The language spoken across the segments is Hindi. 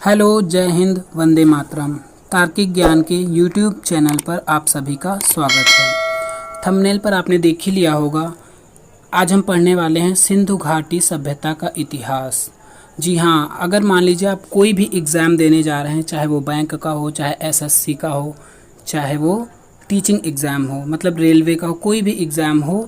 हेलो, जय हिंद, वंदे मातरम। तार्किक ज्ञान के यूट्यूब चैनल पर आप सभी का स्वागत है। थंबनेल पर आपने देख ही लिया होगा। आज हम पढ़ने वाले हैं सिंधु घाटी सभ्यता का इतिहास। जी हाँ, अगर मान लीजिए आप कोई भी एग्ज़ाम देने जा रहे हैं, चाहे वो बैंक का हो, चाहे एसएससी का हो, चाहे वो टीचिंग एग्ज़ाम हो, मतलब रेलवे का हो, कोई भी एग्ज़ाम हो,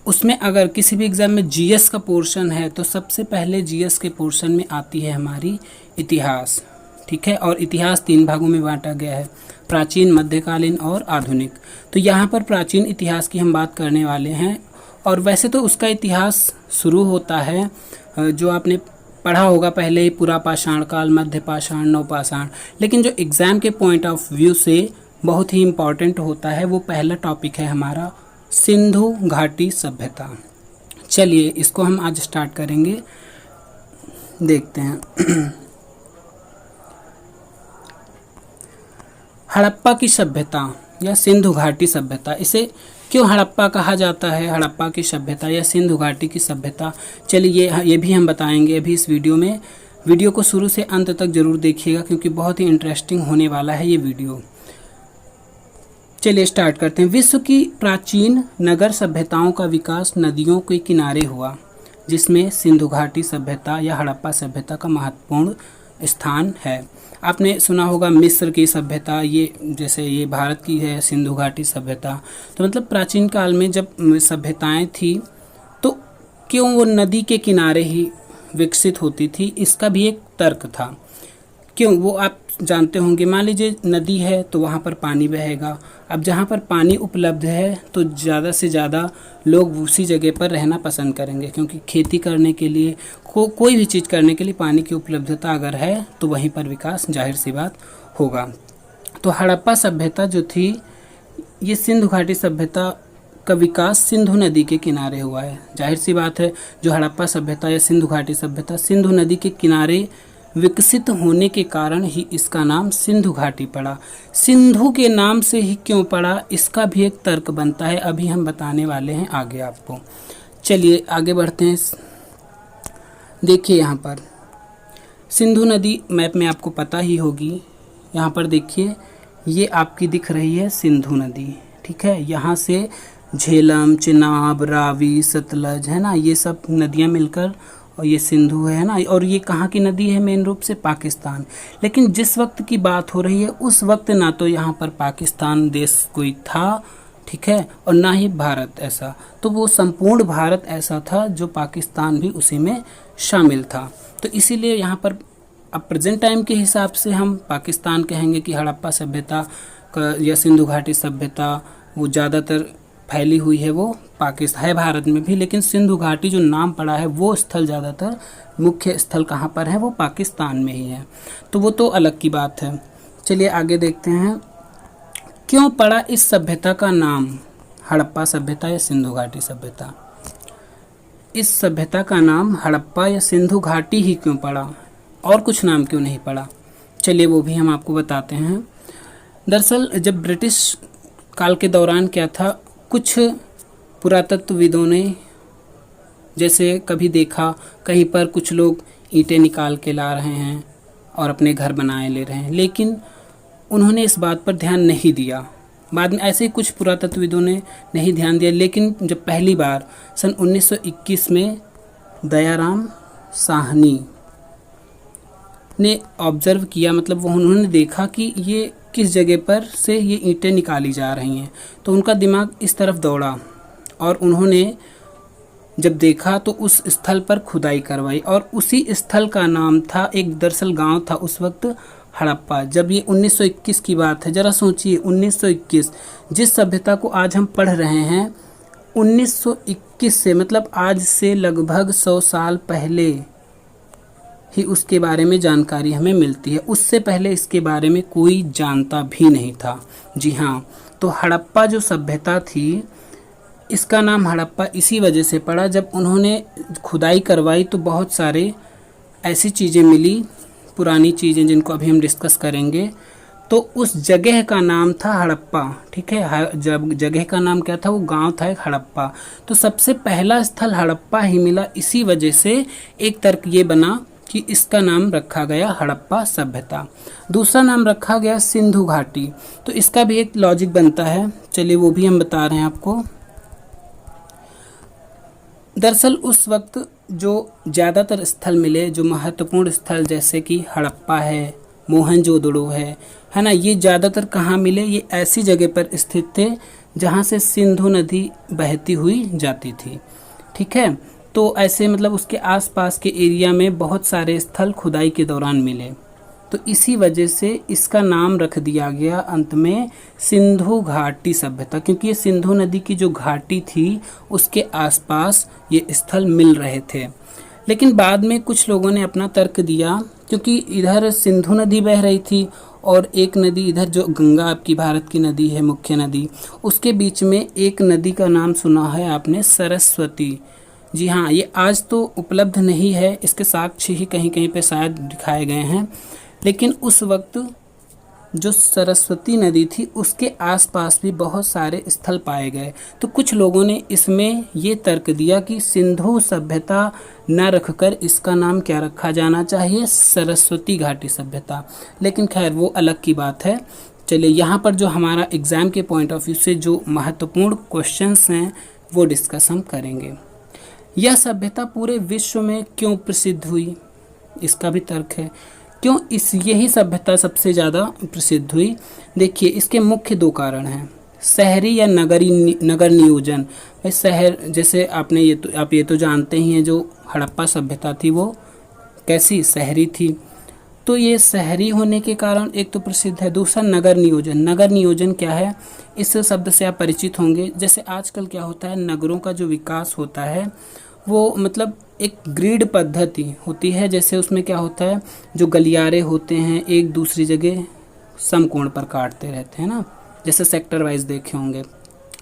उसमें अगर किसी भी एग्ज़ाम में जीएस का पोर्शन है तो सबसे पहले जीएस के पोर्शन में आती है हमारी इतिहास। ठीक है, और इतिहास 3 भागों में बांटा गया है, प्राचीन, मध्यकालीन और आधुनिक। तो यहाँ पर प्राचीन इतिहास की हम बात करने वाले हैं। और वैसे तो उसका इतिहास शुरू होता है जो आपने पढ़ा होगा पहले ही, पुरा पाषाण काल, मध्य पाषाण, नवपाषाण। लेकिन जो एग्ज़ाम के पॉइंट ऑफ व्यू से बहुत ही इम्पॉर्टेंट होता है वो पहला टॉपिक है हमारा सिंधु घाटी सभ्यता। चलिए इसको हम आज स्टार्ट करेंगे, देखते हैं। हड़प्पा की सभ्यता या सिंधु घाटी सभ्यता, इसे क्यों हड़प्पा कहा जाता है, हड़प्पा की सभ्यता या सिंधु घाटी की सभ्यता, चलिए ये भी हम बताएंगे अभी इस वीडियो में। वीडियो को शुरू से अंत तक जरूर देखिएगा क्योंकि बहुत ही इंटरेस्टिंग होने वाला है ये वीडियो। चलिए स्टार्ट करते हैं। विश्व की प्राचीन नगर सभ्यताओं का विकास नदियों के किनारे हुआ, जिसमें सिंधु घाटी सभ्यता या हड़प्पा सभ्यता का महत्वपूर्ण स्थान है। आपने सुना होगा मिस्र की सभ्यता, ये जैसे ये भारत की है सिंधु घाटी सभ्यता। तो मतलब प्राचीन काल में जब सभ्यताएं थी तो क्यों वो नदी के किनारे ही विकसित होती थी, इसका भी एक तर्क था। क्यों, वो आप जानते होंगे। मान लीजिए नदी है तो वहाँ पर पानी बहेगा। अब जहाँ पर पानी उपलब्ध है तो ज़्यादा से ज़्यादा लोग उसी जगह पर रहना पसंद करेंगे, क्योंकि खेती करने के लिए कोई भी चीज़ करने के लिए पानी की उपलब्धता अगर है तो वहीं पर विकास जाहिर सी बात होगा। तो हड़प्पा सभ्यता जो थी, ये सिंधु घाटी सभ्यता का विकास सिंधु नदी के किनारे हुआ है। जाहिर सी बात है, जो हड़प्पा सभ्यता या सिंधु घाटी सभ्यता सिंधु नदी के किनारे विकसित होने के कारण ही इसका नाम सिंधु घाटी पड़ा। सिंधु के नाम से ही क्यों पड़ा, इसका भी एक तर्क बनता है, अभी हम बताने वाले हैं आगे आपको। चलिए आगे बढ़ते हैं। देखिए यहाँ पर सिंधु नदी मैप में आपको पता ही होगी। यहाँ पर देखिए, ये आपकी दिख रही है सिंधु नदी। ठीक है, यहाँ से झेलम, चिनाब, रावी, सतलज है ना, ये सब नदियाँ मिलकर और ये सिंधु है ना। और ये कहाँ की नदी है, मेन रूप से पाकिस्तान। लेकिन जिस वक्त की बात हो रही है उस वक्त ना तो यहाँ पर पाकिस्तान देश कोई था, ठीक है, और ना ही भारत ऐसा। तो वो संपूर्ण भारत ऐसा था जो पाकिस्तान भी उसी में शामिल था। तो इसीलिए यहाँ पर अब प्रेजेंट टाइम के हिसाब से हम पाकिस्तान कहेंगे कि हड़प्पा सभ्यता या सिंधु घाटी सभ्यता वो ज़्यादातर फैली हुई है, वो पाकिस्तान है, भारत में भी। लेकिन सिंधु घाटी जो नाम पड़ा है वो स्थल ज़्यादातर मुख्य स्थल कहाँ पर है, वो पाकिस्तान में ही है। तो वो तो अलग की बात है। चलिए आगे देखते हैं, क्यों पड़ा इस सभ्यता का नाम हड़प्पा सभ्यता या सिंधु घाटी सभ्यता। इस सभ्यता का नाम हड़प्पा या सिंधु घाटी ही क्यों पड़ा, और कुछ नाम क्यों नहीं पड़ा, चलिए वो भी हम आपको बताते हैं। दरअसल जब ब्रिटिश काल के दौरान क्या था, कुछ पुरातत्वविदों ने जैसे कभी देखा कहीं पर कुछ लोग ईंटें निकाल के ला रहे हैं और अपने घर बनाए ले रहे हैं, लेकिन उन्होंने इस बात पर ध्यान नहीं दिया। बाद में ऐसे ही कुछ पुरातत्वविदों ने नहीं ध्यान दिया, लेकिन जब पहली बार सन 1921 में दयाराम साहनी ने ऑब्जर्व किया, मतलब वो उन्होंने देखा कि ये किस जगह पर से ये ईंटें निकाली जा रही हैं, तो उनका दिमाग इस तरफ दौड़ा और उन्होंने जब देखा तो उस स्थल पर खुदाई करवाई। और उसी स्थल का नाम था, एक दरअसल गांव था उस वक्त, हड़प्पा। जब ये 1921 की बात है, ज़रा सोचिए 1921, जिस सभ्यता को आज हम पढ़ रहे हैं 1921 से, मतलब आज से लगभग 100 साल पहले ही उसके बारे में जानकारी हमें मिलती है। उससे पहले इसके बारे में कोई जानता भी नहीं था। जी हाँ, तो हड़प्पा जो सभ्यता थी, इसका नाम हड़प्पा इसी वजह से पड़ा, जब उन्होंने खुदाई करवाई तो बहुत सारे ऐसी चीज़ें मिली, पुरानी चीज़ें जिनको अभी हम डिस्कस करेंगे। तो उस जगह का नाम था हड़प्पा। ठीक है, जब जगह का नाम क्या था, वो गांव था एक हड़प्पा। तो सबसे पहला स्थल हड़प्पा ही मिला, इसी वजह से एक तर्क ये बना कि इसका नाम रखा गया हड़प्पा सभ्यता। दूसरा नाम रखा गया सिंधु घाटी। तो इसका भी एक लॉजिक बनता है, चलिए वो भी हम बता रहे हैं आपको। दरअसल उस वक्त जो ज़्यादातर स्थल मिले, जो महत्वपूर्ण स्थल जैसे कि हड़प्पा है, मोहनजोदड़ो है ना, ये ज़्यादातर कहाँ मिले? ये ऐसी जगह पर स्थित थे जहाँ से सिंधु नदी बहती हुई जाती थी। ठीक है, तो ऐसे मतलब उसके आसपास के एरिया में बहुत सारे स्थल खुदाई के दौरान मिले, तो इसी वजह से इसका नाम रख दिया गया अंत में सिंधु घाटी सभ्यता, क्योंकि ये सिंधु नदी की जो घाटी थी उसके आसपास ये स्थल मिल रहे थे। लेकिन बाद में कुछ लोगों ने अपना तर्क दिया, क्योंकि इधर सिंधु नदी बह रही थी और एक नदी इधर जो गंगा आपकी भारत की नदी है, मुख्य नदी, उसके बीच में एक नदी का नाम सुना है आपने, सरस्वती। जी हाँ, ये आज तो उपलब्ध नहीं है, इसके साक्ष्य ही कहीं कहीं पे शायद दिखाए गए हैं, लेकिन उस वक्त जो सरस्वती नदी थी उसके आसपास भी बहुत सारे स्थल पाए गए। तो कुछ लोगों ने इसमें ये तर्क दिया कि सिंधु सभ्यता न रखकर इसका नाम क्या रखा जाना चाहिए, सरस्वती घाटी सभ्यता। लेकिन खैर वो अलग की बात है। चलिए यहाँ पर जो हमारा एग्ज़ाम के पॉइंट ऑफ व्यू से जो महत्वपूर्ण क्वेश्चंस हैं वो डिस्कस हम करेंगे। यह सभ्यता पूरे विश्व में क्यों प्रसिद्ध हुई, इसका भी तर्क है। क्यों यही सभ्यता सबसे ज़्यादा प्रसिद्ध हुई? देखिए इसके मुख्य दो कारण हैं, शहरी या नगर नियोजन। भाई शहर, जैसे आप ये तो जानते ही हैं, जो हड़प्पा सभ्यता थी वो कैसी, शहरी थी। तो ये शहरी होने के कारण एक तो प्रसिद्ध है। दूसरा नगर नियोजन। नगर नियोजन क्या है, इस शब्द से आप परिचित होंगे। जैसे आजकल क्या होता है, नगरों का जो विकास होता है वो मतलब एक ग्रिड पद्धति होती है। जैसे उसमें क्या होता है, जो गलियारे होते हैं एक दूसरी जगह समकोण पर काटते रहते हैं ना, जैसे सेक्टर वाइज देखे होंगे,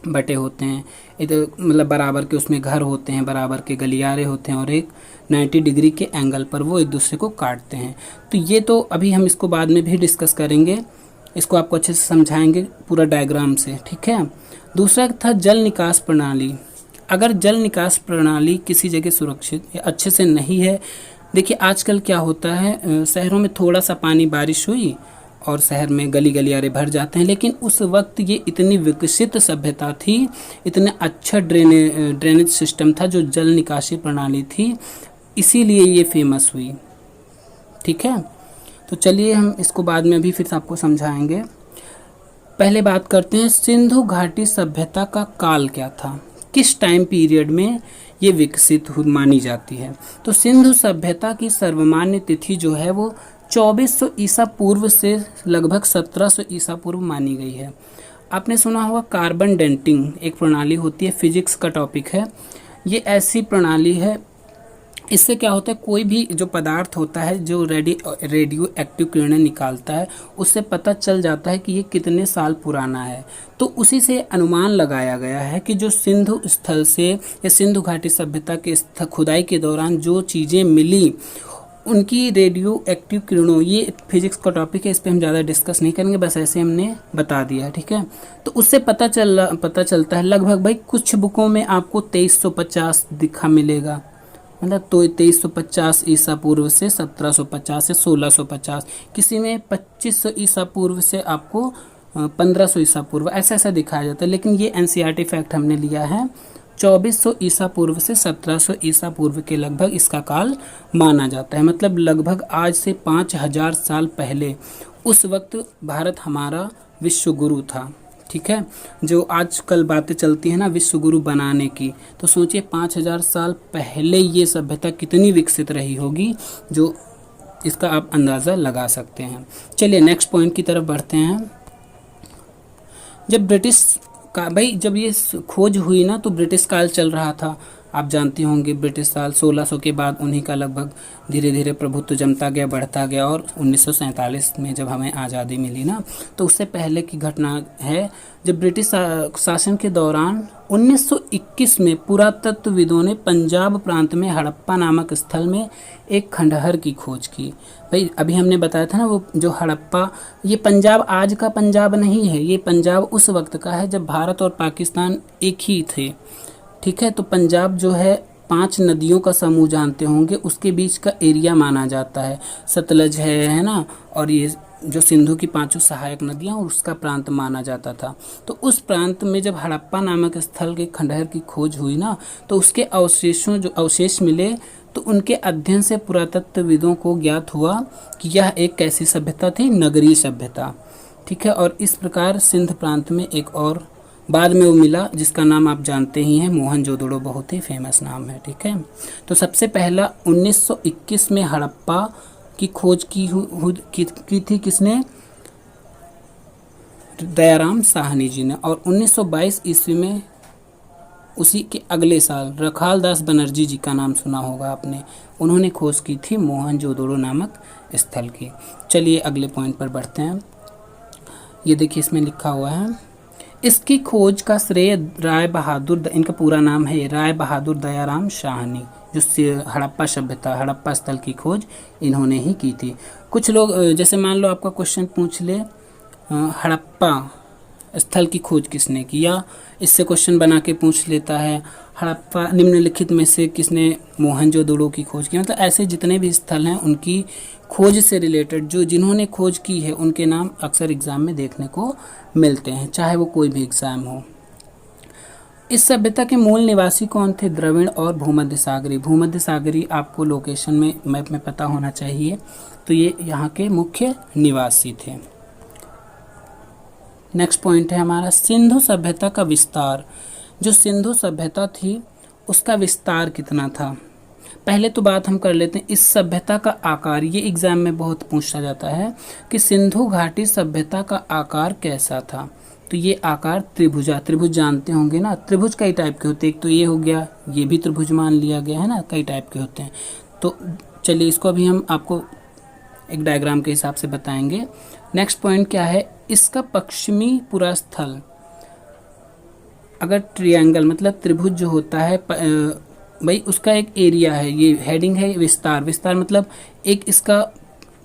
बटे होते हैं इधर, मतलब बराबर के उसमें घर होते हैं, बराबर के गलियारे होते हैं और एक 90 डिग्री के एंगल पर वो एक दूसरे को काटते हैं। तो ये तो अभी हम इसको बाद में भी डिस्कस करेंगे, इसको आपको अच्छे से समझाएंगे पूरा डायग्राम से। ठीक है। दूसरा था जल निकास प्रणाली। अगर जल निकास प्रणाली किसी जगह सुरक्षित या अच्छे से नहीं है, देखिए आजकल क्या होता है, शहरों में थोड़ा सा पानी बारिश हुई और शहर में गली गलियारे भर जाते हैं, लेकिन उस वक्त ये इतनी विकसित सभ्यता थी, इतने अच्छा ड्रेनेज सिस्टम था, जो जल निकासी प्रणाली थी, इसीलिए ये फेमस हुई। ठीक है, तो चलिए हम इसको बाद में भी फिर आपको समझाएंगे। पहले बात करते हैं सिंधु घाटी सभ्यता का काल क्या था, किस टाइम पीरियड में ये विकसित मानी जाती है। तो सिंधु सभ्यता की सर्वमान्य तिथि जो है वो 2400 ईसा पूर्व से लगभग 1700 ईसा पूर्व मानी गई है। आपने सुना होगा कार्बन डेटिंग एक प्रणाली होती है, फिजिक्स का टॉपिक है। ये ऐसी प्रणाली है, इससे क्या होता है, कोई भी जो पदार्थ होता है जो रेडियो एक्टिव किरणें निकालता है, उससे पता चल जाता है कि ये कितने साल पुराना है। तो उसी से अनुमान लगाया गया है कि जो सिंधु स्थल से या सिंधु घाटी सभ्यता के खुदाई के दौरान जो चीज़ें मिली, उनकी रेडियो एक्टिव किरणों, ये फिजिक्स का टॉपिक है, इस पर हम ज़्यादा डिस्कस नहीं करेंगे, बस ऐसे हमने बता दिया। ठीक है, तो उससे पता चलता है लगभग, भाई कुछ बुकों में आपको 2350 दिखा मिलेगा, मतलब तो 2350 ईसा पूर्व से 1750 से 1650, किसी में 2500 ईसा पूर्व से आपको 1500 ईसा पूर्व, ऐसा दिखाया जाता है। लेकिन ये एनसीईआरटी फैक्ट हमने लिया है, 2400 ईसा पूर्व से 1700 ईसा पूर्व के लगभग इसका काल माना जाता है। मतलब लगभग आज से 5000 साल पहले, उस वक्त भारत हमारा विश्व गुरु था। ठीक है, जो आजकल बातें चलती हैं ना विश्व गुरु बनाने की, तो सोचिए 5000 साल पहले ये सभ्यता कितनी विकसित रही होगी, जो इसका आप अंदाज़ा लगा सकते हैं। चलिए नेक्स्ट पॉइंट की तरफ बढ़ते हैं। जब ब्रिटिश का, भाई जब ये खोज हुई ना, तो ब्रिटिश काल चल रहा था, आप जानते होंगे। ब्रिटिश साल 1600 के बाद उन्हीं का लगभग धीरे धीरे प्रभुत्व जमता गया, बढ़ता गया, और 1947 में जब हमें आज़ादी मिली ना, तो उससे पहले की घटना है, जब ब्रिटिश शासन के दौरान 1921 में पुरातत्वविदों ने पंजाब प्रांत में हड़प्पा नामक स्थल में एक खंडहर की खोज की। भाई अभी हमने बताया था ना, वो जो हड़प्पा, ये पंजाब आज का पंजाब नहीं है, ये पंजाब उस वक्त का है जब भारत और पाकिस्तान एक ही थे। ठीक है, तो पंजाब जो है 5 नदियों का समूह जानते होंगे, उसके बीच का एरिया माना जाता है। सतलज है ना, और ये जो सिंधु की 5 सहायक नदियां और उसका प्रांत माना जाता था। तो उस प्रांत में जब हड़प्पा नामक स्थल के खंडहर की खोज हुई ना, तो उसके अवशेषों जो अवशेष मिले, तो उनके अध्ययन से पुरातत्वविदों को ज्ञात हुआ कि यह एक कैसी सभ्यता थी, नगरीय सभ्यता। ठीक है, और इस प्रकार सिंध प्रांत में एक और बाद में वो मिला जिसका नाम आप जानते ही हैं, मोहनजोदड़ो, बहुत ही फेमस नाम है। ठीक है, तो सबसे पहला 1921 में हड़प्पा की खोज की थी किसने? दयाराम साहनी जी ने। और 1922 ईस्वी में उसी के अगले साल रखाल दास बनर्जी जी का नाम सुना होगा आपने, उन्होंने खोज की थी मोहनजोदड़ो नामक स्थल की। चलिए अगले पॉइंट पर बढ़ते हैं। ये देखिए इसमें लिखा हुआ है, इसकी खोज का श्रेय राय बहादुर, इनका पूरा नाम है राय बहादुर दयाराम साहनी, जो हड़प्पा सभ्यता, हड़प्पा स्थल की खोज इन्होंने ही की थी। कुछ लोग जैसे मान लो आपका क्वेश्चन पूछ ले हड़प्पा स्थल की खोज किसने किया, इससे क्वेश्चन बना के पूछ लेता है हड़प्पा निम्नलिखित में से किसने मोहनजोदड़ो की खोज की। मतलब ऐसे जितने भी स्थल हैं उनकी खोज से रिलेटेड जो जिन्होंने खोज की है उनके नाम अक्सर एग्जाम में देखने को मिलते हैं, चाहे वो कोई भी एग्जाम हो। इस सभ्यता के मूल निवासी कौन थे? द्रविड़ और भूमध्य सागरी। भूमध्य सागरी आपको लोकेशन में मैप में पता होना चाहिए। तो ये यहाँ के मुख्य निवासी थे। नेक्स्ट पॉइंट है हमारा सिंधु सभ्यता का विस्तार। जो सिंधु सभ्यता थी उसका विस्तार कितना था? पहले तो बात हम कर लेते हैं इस सभ्यता का आकार। ये एग्जाम में बहुत पूछा जाता है कि सिंधु घाटी सभ्यता का आकार कैसा था। तो ये आकार त्रिभुजा, त्रिभुज जानते होंगे ना, त्रिभुज कई टाइप के होते हैं। एक तो ये हो गया, ये भी त्रिभुज मान लिया गया है ना, कई टाइप के होते हैं। तो चलिए इसको अभी हम आपको एक डायग्राम के हिसाब से बताएंगे। नेक्स्ट पॉइंट क्या है, इसका पश्चिमी पूरा स्थल, अगर ट्रायंगल मतलब त्रिभुज जो होता है भाई उसका एक एरिया है, ये हेडिंग है विस्तार। विस्तार मतलब एक इसका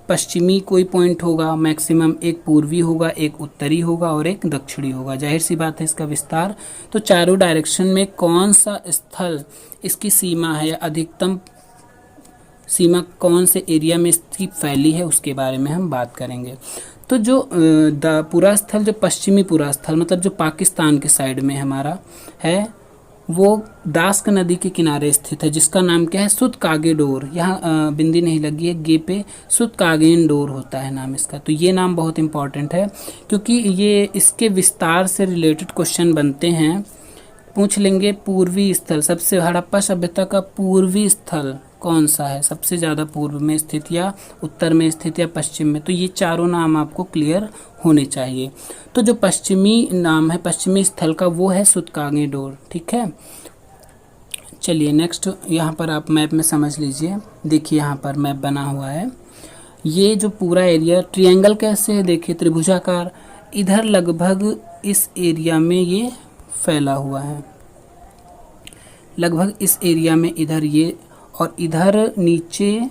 पश्चिमी कोई पॉइंट होगा मैक्सिमम, एक पूर्वी होगा, एक उत्तरी होगा और एक दक्षिणी होगा। जाहिर सी बात है इसका विस्तार। तो चारों डायरेक्शन में कौन सा स्थल इसकी सीमा है या अधिकतम सीमा कौन से एरिया में इसकी फैली है उसके बारे में हम बात करेंगे। तो जो पूरा स्थल, जो पश्चिमी पूरा स्थल मतलब जो पाकिस्तान के साइड में हमारा है, वो दास्क नदी के किनारे स्थित है, जिसका नाम क्या है? सुतकागेडोर। यहाँ बिंदी नहीं लगी है, गे पे सुतकागेनडोर होता है नाम इसका। तो ये नाम बहुत इंपॉर्टेंट है क्योंकि ये इसके विस्तार से रिलेटेड क्वेश्चन बनते हैं। पूछ लेंगे पूर्वी स्थल, सबसे हड़प्पा सभ्यता का पूर्वी स्थल कौन सा है, सबसे ज़्यादा पूर्व में स्थित या उत्तर में स्थित या पश्चिम में। तो ये चारों नाम आपको क्लियर होने चाहिए। तो जो पश्चिमी नाम है, पश्चिमी स्थल का, वो है सुतकागेडोर। ठीक है, चलिए नेक्स्ट यहाँ पर आप मैप में समझ लीजिए। देखिए यहाँ पर मैप बना हुआ है, ये जो पूरा एरिया ट्रायंगल कैसे है, देखिए त्रिभुजाकार, इधर लगभग इस एरिया में ये फैला हुआ है, लगभग इस एरिया में इधर ये, और इधर नीचे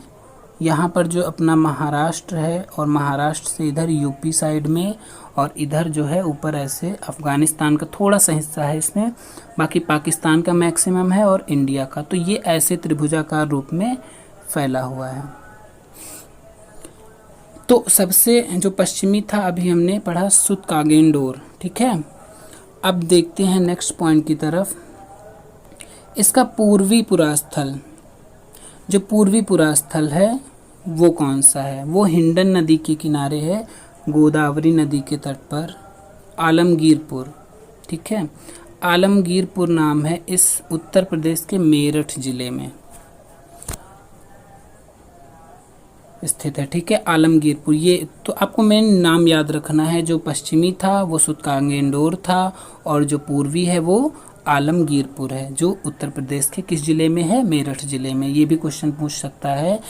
यहाँ पर जो अपना महाराष्ट्र है और महाराष्ट्र से इधर यूपी साइड में, और इधर जो है ऊपर ऐसे अफ़गानिस्तान का थोड़ा सा हिस्सा है इसमें, बाकी पाकिस्तान का मैक्सिमम है और इंडिया का। तो ये ऐसे त्रिभुजाकार रूप में फैला हुआ है। तो सबसे जो पश्चिमी था अभी हमने पढ़ा सुतकागेनडोर। ठीक है, अब देखते हैं नेक्स्ट पॉइंट की तरफ। इसका पूर्वी पुरा स्थल, जो पूर्वी पुरा स्थल है वो कौन सा है? वो हिंडन नदी के किनारे है, गोदावरी नदी के तट पर, आलमगीरपुर। ठीक है, आलमगीरपुर नाम है इस उत्तर प्रदेश के मेरठ जिले में स्थित है। ठीक है, आलमगीरपुर। ये तो आपको मेन नाम याद रखना है, जो पश्चिमी था वो सुतकागेनडोर था और जो पूर्वी है वो आलमगीरपुर है, जो उत्तर प्रदेश के किस जिले में है? मेरठ जिले में। ये भी क्वेश्चन पूछ सकता है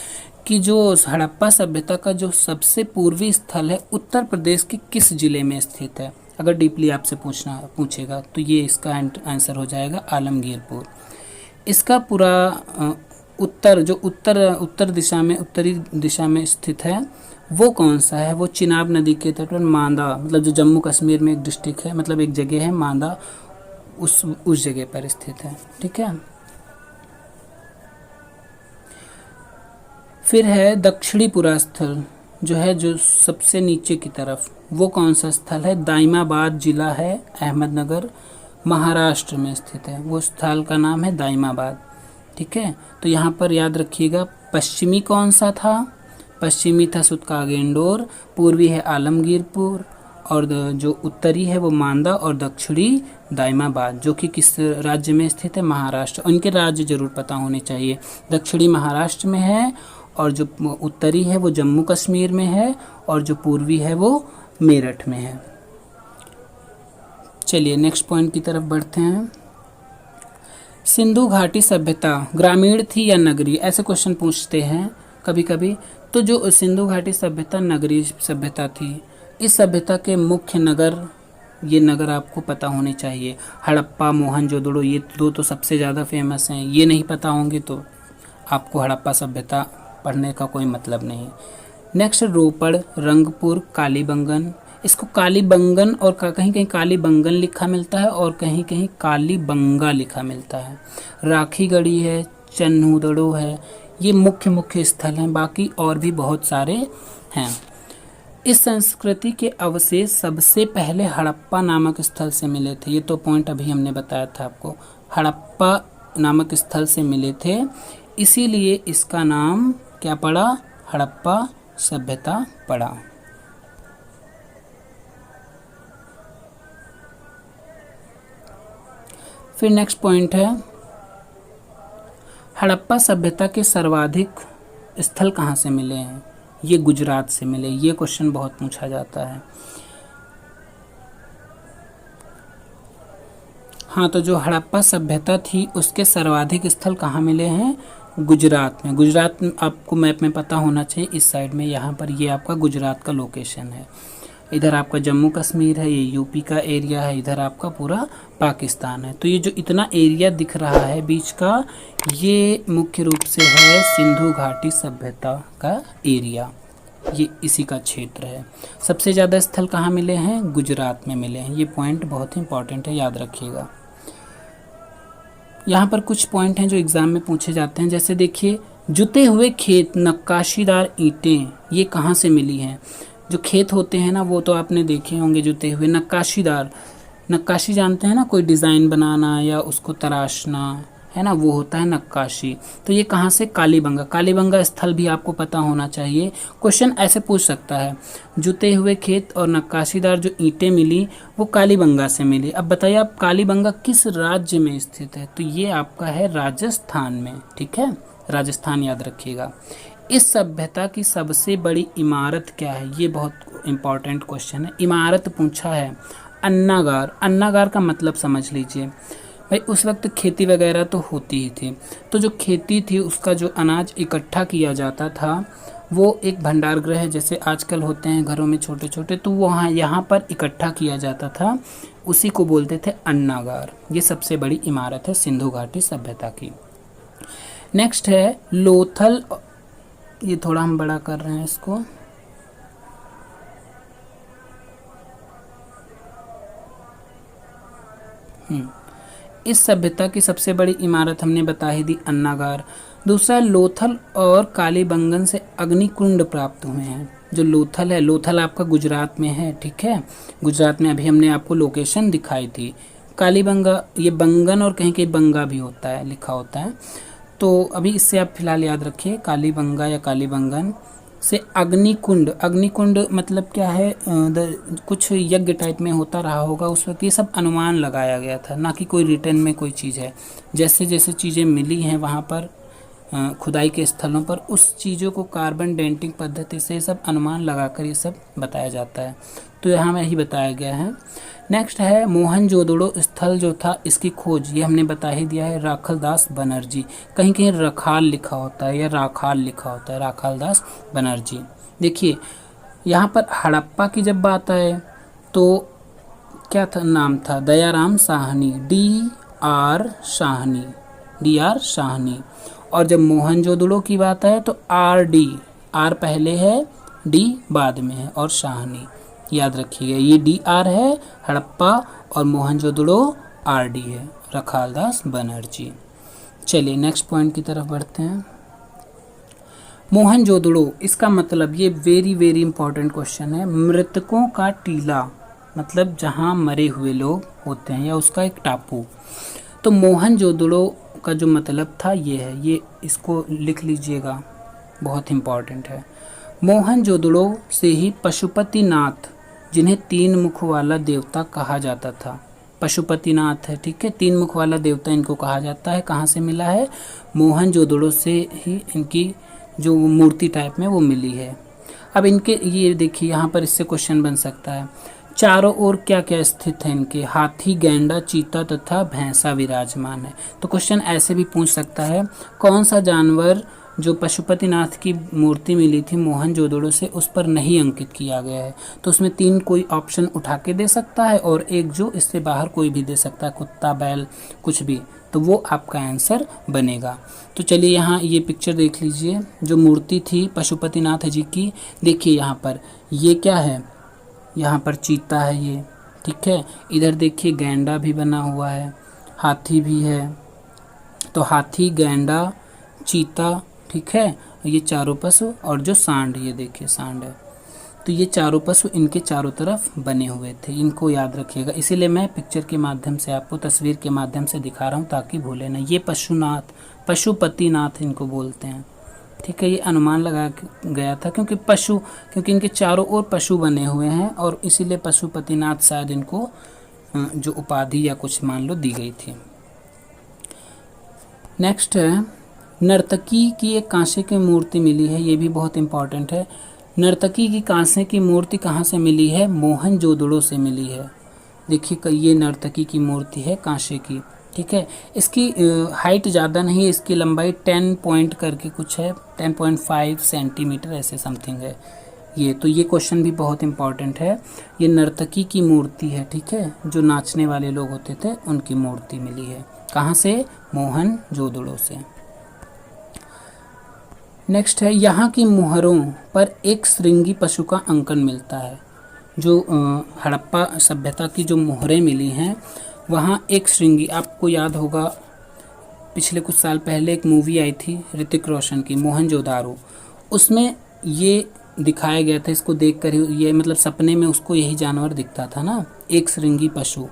कि जो हड़प्पा सभ्यता का जो सबसे पूर्वी स्थल है उत्तर प्रदेश के किस जिले में स्थित है, अगर डीपली आपसे पूछेगा तो ये इसका आंसर हो जाएगा आलमगीरपुर। इसका पूरा उत्तर जो उत्तरी दिशा में स्थित है वो कौन सा है? वो चिनाब नदी के तट पर मांदा, मतलब जो जम्मू कश्मीर में एक डिस्ट्रिक्ट है, मतलब एक जगह है मांदा, उस जगह पर स्थित है। ठीक है, फिर है दक्षिणी पुरास्थल जो है, जो सबसे नीचे की तरफ, वो कौन सा स्थल है? दाइमाबाद जिला है, अहमदनगर महाराष्ट्र में स्थित है। वो स्थल का नाम है दाइमाबाद। ठीक है, तो यहाँ पर याद रखिएगा पश्चिमी कौन सा था? पश्चिमी था सुतकागेंडोर, पूर्वी है आलमगीरपुर, और जो उत्तरी है वो मांदा, और दक्षिणी दाइमाबाद, जो कि किस राज्य में स्थित है? महाराष्ट्र। उनके राज्य जरूर पता होने चाहिए। दक्षिणी महाराष्ट्र में है, और जो उत्तरी है वो जम्मू कश्मीर में है, और जो पूर्वी है वो मेरठ में है। चलिए नेक्स्ट पॉइंट की तरफ बढ़ते हैं। सिंधु घाटी सभ्यता ग्रामीण थी या नगरीय? ऐसे क्वेश्चन पूछते हैं कभी कभी। तो जो सिंधु घाटी सभ्यता नगरीय सभ्यता थी। इस सभ्यता के मुख्य नगर, ये नगर आपको पता होने चाहिए। हड़प्पा, मोहनजोदड़ो, ये दो तो सबसे ज़्यादा फेमस हैं। ये नहीं पता होंगे तो आपको हड़प्पा सभ्यता पढ़ने का कोई मतलब नहीं। नेक्स्ट रोपड़, रंगपुर, कालीबंगन। इसको कालीबंगन और कहीं कहीं कालीबंगन लिखा मिलता है, और कहीं कहीं कालीबंगा लिखा मिलता है। राखीगढ़ी है, चन्हूदड़ो है। ये मुख्य स्थल हैं, बाकी और भी बहुत सारे हैं। इस संस्कृति के अवशेष सबसे पहले हड़प्पा नामक स्थल से मिले थे। ये तो पॉइंट अभी हमने बताया था आपको, हड़प्पा नामक स्थल से मिले थे, इसीलिए इसका नाम क्या पड़ा? हड़प्पा सभ्यता पड़ा। फिर नेक्स्ट पॉइंट है, हड़प्पा सभ्यता के सर्वाधिक स्थल कहाँ से मिले हैं? ये गुजरात से मिले। ये क्वेश्चन बहुत पूछा जाता है। हाँ, तो जो हड़प्पा सभ्यता थी उसके सर्वाधिक स्थल कहाँ मिले हैं? गुजरात में। गुजरात आपको मैप में पता होना चाहिए, इस साइड में, यहाँ पर ये आपका गुजरात का लोकेशन है। इधर आपका जम्मू कश्मीर है, ये यूपी का एरिया है, इधर आपका पूरा पाकिस्तान है। तो ये जो इतना एरिया दिख रहा है बीच का, ये मुख्य रूप से है सिंधु घाटी सभ्यता का एरिया, ये इसी का क्षेत्र है। सबसे ज़्यादा स्थल कहाँ मिले हैं? गुजरात में मिले हैं। ये पॉइंट बहुत ही इंपॉर्टेंट है, याद रखिएगा। यहाँ पर कुछ पॉइंट हैं जो एग्ज़ाम में पूछे जाते हैं, जैसे देखिए, जुते हुए खेत, नक्काशीदार ईंटें, ये कहाँ से मिली हैं? जो खेत होते हैं ना, वो तो आपने देखे होंगे जुते हुए। नक्काशीदार, नक्काशी जानते हैं ना, कोई डिज़ाइन बनाना या उसको तराशना, है ना, वो होता है नक्काशी। तो ये कहाँ से? कालीबंगा। कालीबंगा स्थल भी आपको पता होना चाहिए। क्वेश्चन ऐसे पूछ सकता है, जुते हुए खेत और नक्काशीदार जो ईंटें मिली वो कालीबंगा से मिली। अब बताइए आप, कालीबंगा किस राज्य में स्थित है? तो ये आपका है राजस्थान में। ठीक है, राजस्थान याद रखिएगा। इस सभ्यता की सबसे बड़ी इमारत क्या है? ये बहुत इंपॉर्टेंट क्वेश्चन है। इमारत पूछा है। अन्नागार। अन्नागार का मतलब समझ लीजिए भाई, उस वक्त खेती वगैरह तो होती ही थी, तो जो खेती थी उसका जो अनाज इकट्ठा किया जाता था वो एक भंडार गृह जैसे आजकल होते हैं घरों में छोटे छोटे, तो वहाँ यहाँ पर इकट्ठा किया जाता था, उसी को बोलते थे अन्नागार। ये सबसे बड़ी इमारत है सिंधु घाटी सभ्यता की। नेक्स्ट है लोथल। ये थोड़ा हम बड़ा कर रहे हैं इसको। इस सभ्यता की सबसे बड़ी इमारत हमने बता ही दी, अन्नागार। दूसरा, लोथल और कालीबंगन से अग्निकुंड प्राप्त हुए हैं। जो लोथल है, लोथल आपका गुजरात में है। ठीक है, गुजरात में अभी हमने आपको लोकेशन दिखाई थी। कालीबंगा, ये बंगन और कहीं कहीं बंगा भी होता है, लिखा होता है, तो अभी इससे आप फिलहाल याद रखिए, कालीबंगा या कालीबंगन से अग्निकुंड। अग्निकुंड मतलब क्या है? कुछ यज्ञ टाइप में होता रहा होगा उस वक्त। ये सब अनुमान लगाया गया था, ना कि कोई रिटर्न में कोई चीज़ है। जैसे जैसे चीज़ें मिली हैं वहाँ पर खुदाई के स्थलों पर, उस चीज़ों को कार्बन डेटिंग पद्धति से सब अनुमान लगाकर ये सब बताया जाता है, तो यहाँ में यही बताया गया है। नेक्स्ट है मोहनजोदड़ो स्थल जो था, इसकी खोज ये हमने बता ही दिया है, राखलदास बनर्जी। कहीं कहीं रखाल लिखा होता है या राखाल लिखा होता है, राखालदास बनर्जी। देखिए यहाँ पर हड़प्पा की जब बात आए तो क्या था, नाम था दयाराम साहनी, DR साहनी, DR साहनी। और जब मोहनजोदड़ो की बात आए तो RD, R पहले है, D बाद में है, और साहनी याद रखिएगा। ये DR है हड़प्पा और मोहनजोदड़ो RD है, रखालदास बनर्जी। चलिए नेक्स्ट पॉइंट की तरफ बढ़ते हैं। मोहनजोदड़ो, इसका मतलब, ये वेरी वेरी इंपॉर्टेंट क्वेश्चन है। मृतकों का टीला मतलब जहाँ मरे हुए लोग होते हैं या उसका एक टापू। तो मोहनजोदड़ो का जो मतलब था ये है, ये इसको लिख लीजिएगा, बहुत इंपॉर्टेंट है। मोहनजोदड़ो से ही पशुपतिनाथ, जिन्हें 3 मुख वाला देवता कहा जाता था, पशुपतिनाथ है, ठीक है, 3 मुख वाला देवता इनको कहा जाता है। कहाँ से मिला है? मोहनजोदड़ो से ही इनकी जो मूर्ति टाइप में वो मिली है। अब इनके ये देखिए यहाँ पर इससे क्वेश्चन बन सकता है, चारों ओर क्या क्या स्थित है इनके? हाथी, गैंडा, चीता तथा भैंसा विराजमान है। तो क्वेश्चन ऐसे भी पूछ सकता है, कौन सा जानवर जो पशुपतिनाथ की मूर्ति मिली थी मोहनजोदड़ो से उस पर नहीं अंकित किया गया है? तो उसमें 3 कोई ऑप्शन उठा के दे सकता है और एक जो इससे बाहर कोई भी दे सकता है, कुत्ता, बैल, कुछ भी, तो वो आपका आंसर बनेगा। तो चलिए यहाँ ये पिक्चर देख लीजिए, जो मूर्ति थी पशुपतिनाथ जी की, देखिए यहाँ पर ये क्या है, यहाँ पर चीता है ये, ठीक है, इधर देखिए गैंडा भी बना हुआ है, हाथी भी है। तो हाथी, गैंडा, चीता, ठीक है, ये चारों पशु, और जो सांड, ये देखिए सांड है। तो ये चारों पशु इनके चारों तरफ बने हुए थे, इनको याद रखिएगा। इसीलिए मैं पिक्चर के माध्यम से आपको, तस्वीर के माध्यम से दिखा रहा हूँ ताकि भूले ना। ये पशुनाथ, पशुपतिनाथ इनको बोलते हैं, ठीक है। ये अनुमान लगा गया था क्योंकि इनके चारों ओर पशु बने हुए हैं और इसीलिए पशुपतिनाथ शायद इनको जो उपाधि या कुछ मान लो दी गई थी। नेक्स्ट है, नर्तकी की एक कांसे की मूर्ति मिली है, ये भी बहुत इंपॉर्टेंट है। नर्तकी की कांसे की मूर्ति कहाँ से मिली है? मोहनजोदड़ो से मिली है। देखिए ये नर्तकी की मूर्ति है कांसे की, ठीक है। इसकी हाइट ज़्यादा नहीं है, इसकी लंबाई 10 पॉइंट करके कुछ है, 10.5 सेंटीमीटर ऐसे समथिंग है ये। तो ये क्वेश्चन भी बहुत इंपॉर्टेंट है। ये नर्तकी की मूर्ति है, ठीक है, जो नाचने वाले लोग होते थे उनकी मूर्ति मिली है। कहाँ से? मोहनजोदड़ो से। नेक्स्ट है, यहाँ की मुहरों पर एक श्रृंगी पशु का अंकन मिलता है। जो हड़प्पा सभ्यता की जो मुहरें मिली हैं वहाँ एक श्रृंगी, आपको याद होगा पिछले कुछ साल पहले एक मूवी आई थी ऋतिक रोशन की, मोहनजोदारो, उसमें ये दिखाया गया था। इसको देखकर ये मतलब सपने में उसको यही जानवर दिखता था ना, एक श्रृंगी पशु,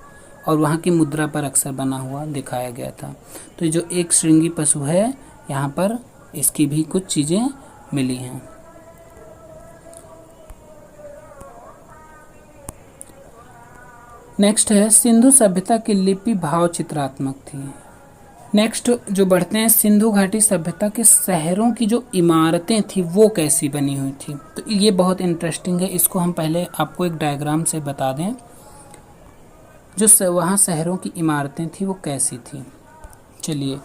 और वहाँ की मुद्रा पर अक्सर बना हुआ दिखाया गया था। तो जो एक श्रृंगी पशु है यहाँ पर, इसकी भी कुछ चीज़ें मिली हैं। नेक्स्ट है, सिंधु सभ्यता की लिपि भाव चित्रात्मक थी। नेक्स्ट जो बढ़ते हैं, सिंधु घाटी सभ्यता के शहरों की जो इमारतें थी वो कैसी बनी हुई थी। तो ये बहुत इंटरेस्टिंग है, इसको हम पहले आपको एक डायग्राम से बता दें। जो वहाँ शहरों की इमारतें थी वो कैसी थी। चलिए,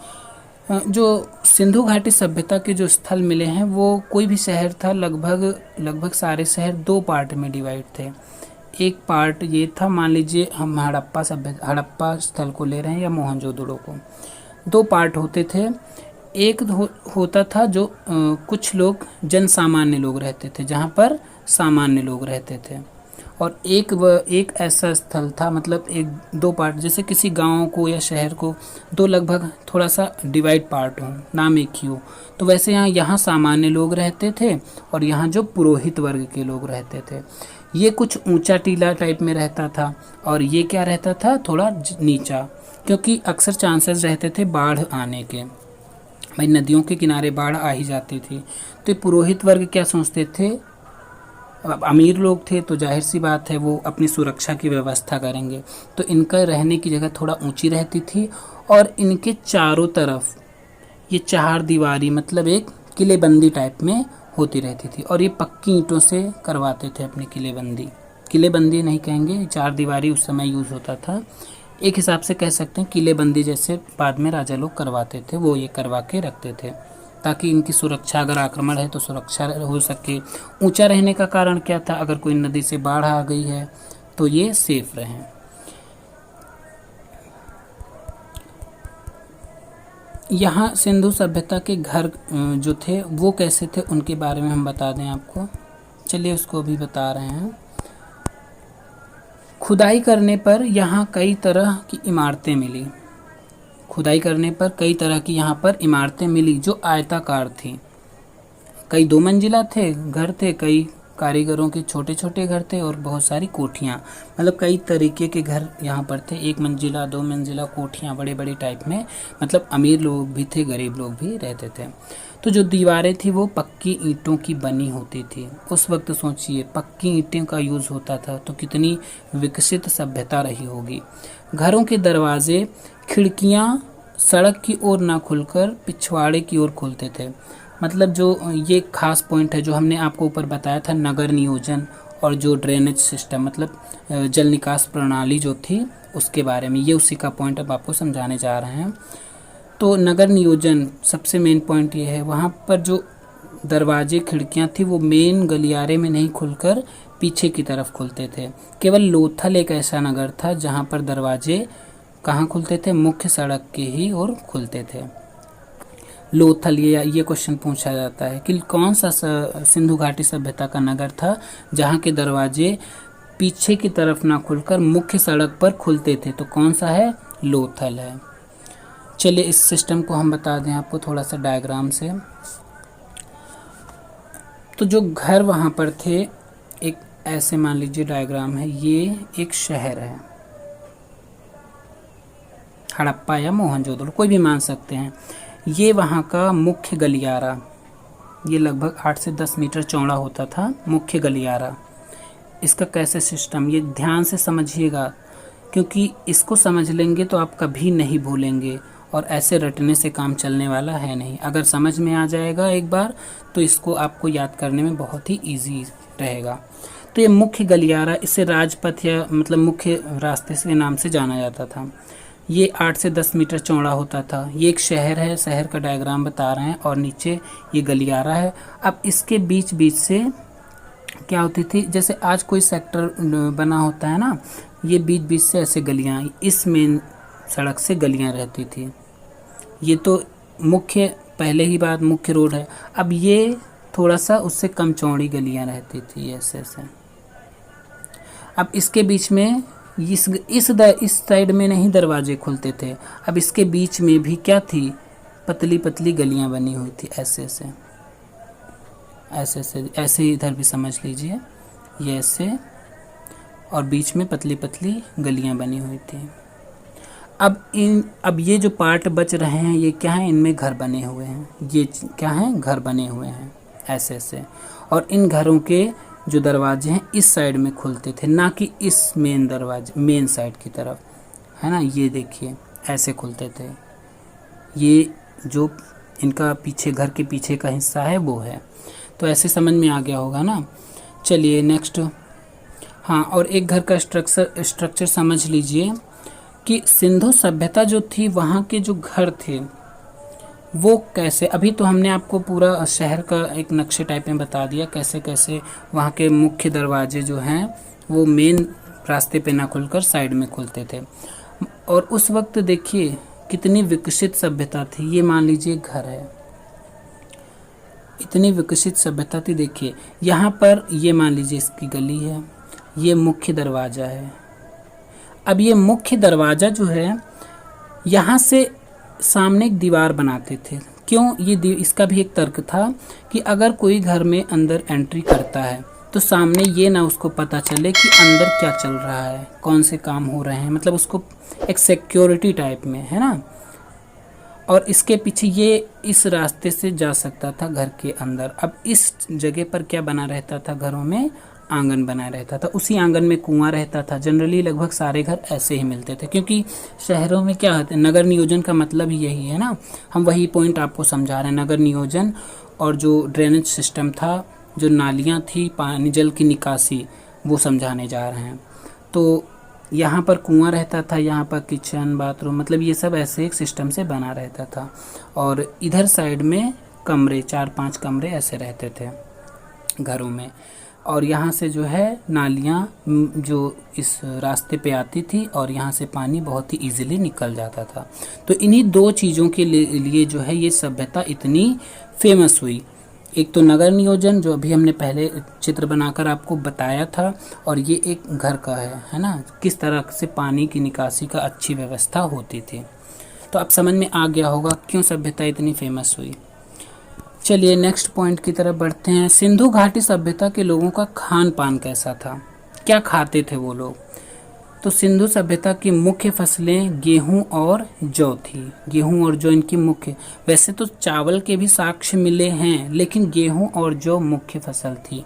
जो सिंधु घाटी सभ्यता के जो स्थल मिले हैं वो कोई भी शहर था, लगभग सारे शहर 2 पार्ट में डिवाइड थे। एक पार्ट ये था, मान लीजिए हम हड़प्पा स्थल को ले रहे हैं या मोहनजोदड़ो को, 2 पार्ट होते थे। एक होता था जो कुछ लोग जन सामान्य लोग रहते थे, जहाँ पर सामान्य लोग रहते थे, और एक ऐसा स्थल था, मतलब 2 पार्ट, जैसे किसी गांव को या शहर को 2 लगभग थोड़ा सा डिवाइड पार्ट हो, नाम एक ही हो। तो वैसे यहाँ सामान्य लोग रहते थे और यहाँ जो पुरोहित वर्ग के लोग रहते थे। ये कुछ ऊंचा टीला टाइप में रहता था और ये क्या रहता था, थोड़ा नीचा, क्योंकि अक्सर चांसेस रहते थे बाढ़ आने के। भाई नदियों के किनारे बाढ़ आ ही जाती थी, तो पुरोहित वर्ग क्या सोचते थे, अब अमीर लोग थे तो जाहिर सी बात है वो अपनी सुरक्षा की व्यवस्था करेंगे, तो इनका रहने की जगह थोड़ा ऊंची रहती थी और इनके चारों तरफ ये 4 दीवारी, मतलब एक किलेबंदी टाइप में होती रहती थी, और ये पक्की ईंटों से करवाते थे अपनी किलेबंदी नहीं कहेंगे, 4 दीवारी उस समय यूज़ होता था। एक हिसाब से कह सकते हैं किलेबंदी जैसे बाद में राजा लोग करवाते थे, वो ये करवा के रखते थे ताकि इनकी सुरक्षा, अगर आक्रमण है तो सुरक्षा हो सके। ऊंचा रहने का कारण क्या था, अगर कोई नदी से बाढ़ आ गई है तो ये सेफ रहें। यहाँ सिंधु सभ्यता के घर जो थे वो कैसे थे, उनके बारे में हम बता दें आपको। चलिए उसको भी बता रहे हैं। खुदाई करने पर यहाँ कई तरह की इमारतें मिली। खुदाई करने पर कई तरह की यहाँ पर इमारतें मिली जो आयताकार थी। कई 2 मंजिला थे घर थे, कई कारीगरों के छोटे छोटे घर थे और बहुत सारी कोठियाँ, मतलब कई तरीके के घर यहाँ पर थे। 1 मंजिला 2 मंजिला कोठियाँ बड़े बड़े टाइप में, मतलब अमीर लोग भी थे गरीब लोग भी रहते थे। तो जो दीवारें थी वो पक्की ईंटों की बनी होती थी। उस वक्त सोचिए पक्की ईंटें का यूज़ होता था तो कितनी विकसित सभ्यता रही होगी। घरों के दरवाजे खिड़कियाँ सड़क की ओर ना खुलकर पिछवाड़े की ओर खुलते थे। मतलब जो ये खास पॉइंट है जो हमने आपको ऊपर बताया था, नगर नियोजन और जो ड्रेनेज सिस्टम मतलब जल निकास प्रणाली जो थी उसके बारे में, ये उसी का पॉइंट अब आपको समझाने जा रहे हैं। तो नगर नियोजन सबसे मेन पॉइंट ये है, वहाँ पर जो दरवाजे खिड़कियाँ थी वो मेन गलियारे में नहीं खुलकर पीछे की तरफ खुलते थे। केवल लोथल एक ऐसा नगर था जहाँ पर दरवाजे कहाँ खुलते थे, मुख्य सड़क के ही ओर खुलते थे। लोथल, ये क्वेश्चन पूछा जाता है कि कौन सा सिंधु घाटी सभ्यता का नगर था जहाँ के दरवाजे पीछे की तरफ ना खुलकर मुख्य सड़क पर खुलते थे, तो कौन सा है, लोथल है। चलिए इस सिस्टम को हम बता दें आपको थोड़ा सा डायग्राम से। तो जो घर वहाँ पर थे, एक ऐसे मान लीजिए डायग्राम है, ये एक शहर है, हड़प्पा या मोहनजोदड़ो कोई भी मान सकते हैं। ये वहाँ का मुख्य गलियारा, ये लगभग 8 से 10 मीटर चौड़ा होता था मुख्य गलियारा। इसका कैसे सिस्टम, ये ध्यान से समझिएगा क्योंकि इसको समझ लेंगे तो आप कभी नहीं भूलेंगे और ऐसे रटने से काम चलने वाला है नहीं। अगर समझ में आ जाएगा एक बार तो इसको आपको याद करने में बहुत ही ईजी रहेगा। तो ये मुख्य गलियारा, इसे राजपथ या मतलब मुख्य रास्ते से नाम से जाना जाता था। ये 8 से 10 मीटर चौड़ा होता था। ये एक शहर है, शहर का डायग्राम बता रहे हैं और नीचे ये गलियारा है। अब इसके बीच बीच से क्या होती थी, जैसे आज कोई सेक्टर बना होता है ना, ये बीच बीच से ऐसे गलियाँ, इस मेन सड़क से गलियाँ रहती थी। ये तो मुख्य, पहले ही बात मुख्य रोड है। अब ये थोड़ा सा उससे कम चौड़ी गलियाँ रहती थी ऐसे ऐसे। अब इसके बीच में इस साइड में नहीं दरवाजे खुलते थे, अब इसके बीच में भी क्या थी, पतली पतली गलियां बनी हुई थी ऐसे ऐसे ऐसे ऐसे ऐसे। इधर भी समझ लीजिए, ये ऐसे और बीच में पतली पतली गलियां बनी हुई थी। अब ये जो पार्ट बच रहे हैं ये क्या है, इनमें घर बने हुए हैं। ये क्या है, घर बने हुए हैं ऐसे ऐसे। और इन घरों के जो दरवाजे हैं इस साइड में खुलते थे, ना कि इस मेन दरवाजे मेन साइड की तरफ, है ना। ये देखिए ऐसे खुलते थे। ये जो इनका पीछे, घर के पीछे का हिस्सा है वो है। तो ऐसे समझ में आ गया होगा ना। चलिए नेक्स्ट। हाँ, और एक घर का स्ट्रक्चर समझ लीजिए कि सिंधु सभ्यता जो थी वहाँ के जो घर थे वो कैसे, अभी तो हमने आपको पूरा शहर का एक नक्शे टाइप में बता दिया कैसे कैसे वहाँ के मुख्य दरवाजे जो हैं वो मेन रास्ते पे ना खुलकर साइड में खुलते थे। और उस वक्त देखिए कितनी विकसित सभ्यता थी। ये मान लीजिए घर है, इतनी विकसित सभ्यता थी। देखिए यहाँ पर ये मान लीजिए इसकी गली है, ये मुख्य दरवाज़ा है। अब ये मुख्य दरवाज़ा जो है यहाँ से सामने एक दीवार बनाते थे। क्यों, ये इसका भी एक तर्क था कि अगर कोई घर में अंदर एंट्री करता है तो सामने ये ना उसको पता चले कि अंदर क्या चल रहा है, कौन से काम हो रहे हैं, मतलब उसको एक सिक्योरिटी टाइप में, है ना। और इसके पीछे ये इस रास्ते से जा सकता था घर के अंदर। अब इस जगह पर क्या बना रहता था, घरों में आंगन बना रहता था। उसी आंगन में कुआं रहता था। जनरली लगभग सारे घर ऐसे ही मिलते थे क्योंकि शहरों में क्या होता है, नगर नियोजन का मतलब ही यही है ना। हम वही पॉइंट आपको समझा रहे हैं, नगर नियोजन और जो ड्रेनेज सिस्टम था, जो नालियाँ थी, पानी जल की निकासी, वो समझाने जा रहे हैं। तो यहाँ पर कुआं रहता था, यहाँ पर किचन बाथरूम, मतलब ये सब ऐसे एक सिस्टम से बना रहता था। और इधर साइड में कमरे, 4-5 कमरे ऐसे रहते थे घरों में। और यहाँ से जो है नालियाँ जो इस रास्ते पे आती थी और यहाँ से पानी बहुत ही इजीली निकल जाता था। तो इन्हीं 2 चीज़ों के लिए जो है ये सभ्यता इतनी फेमस हुई। एक तो नगर नियोजन जो अभी हमने पहले चित्र बनाकर आपको बताया था, और ये एक घर का है ना, किस तरह से पानी की निकासी का अच्छी व्यवस्था होती थी। तो अब समझ में आ गया होगा क्यों सभ्यता इतनी फेमस हुई। चलिए नेक्स्ट पॉइंट की तरफ बढ़ते हैं। सिंधु घाटी सभ्यता के लोगों का खान पान कैसा था, क्या खाते थे वो लोग। तो सिंधु सभ्यता की मुख्य फसलें गेहूं और जौ थी। गेहूं और जौ इनकी मुख्य, वैसे तो चावल के भी साक्ष्य मिले हैं, लेकिन गेहूं और जौ मुख्य फसल थी।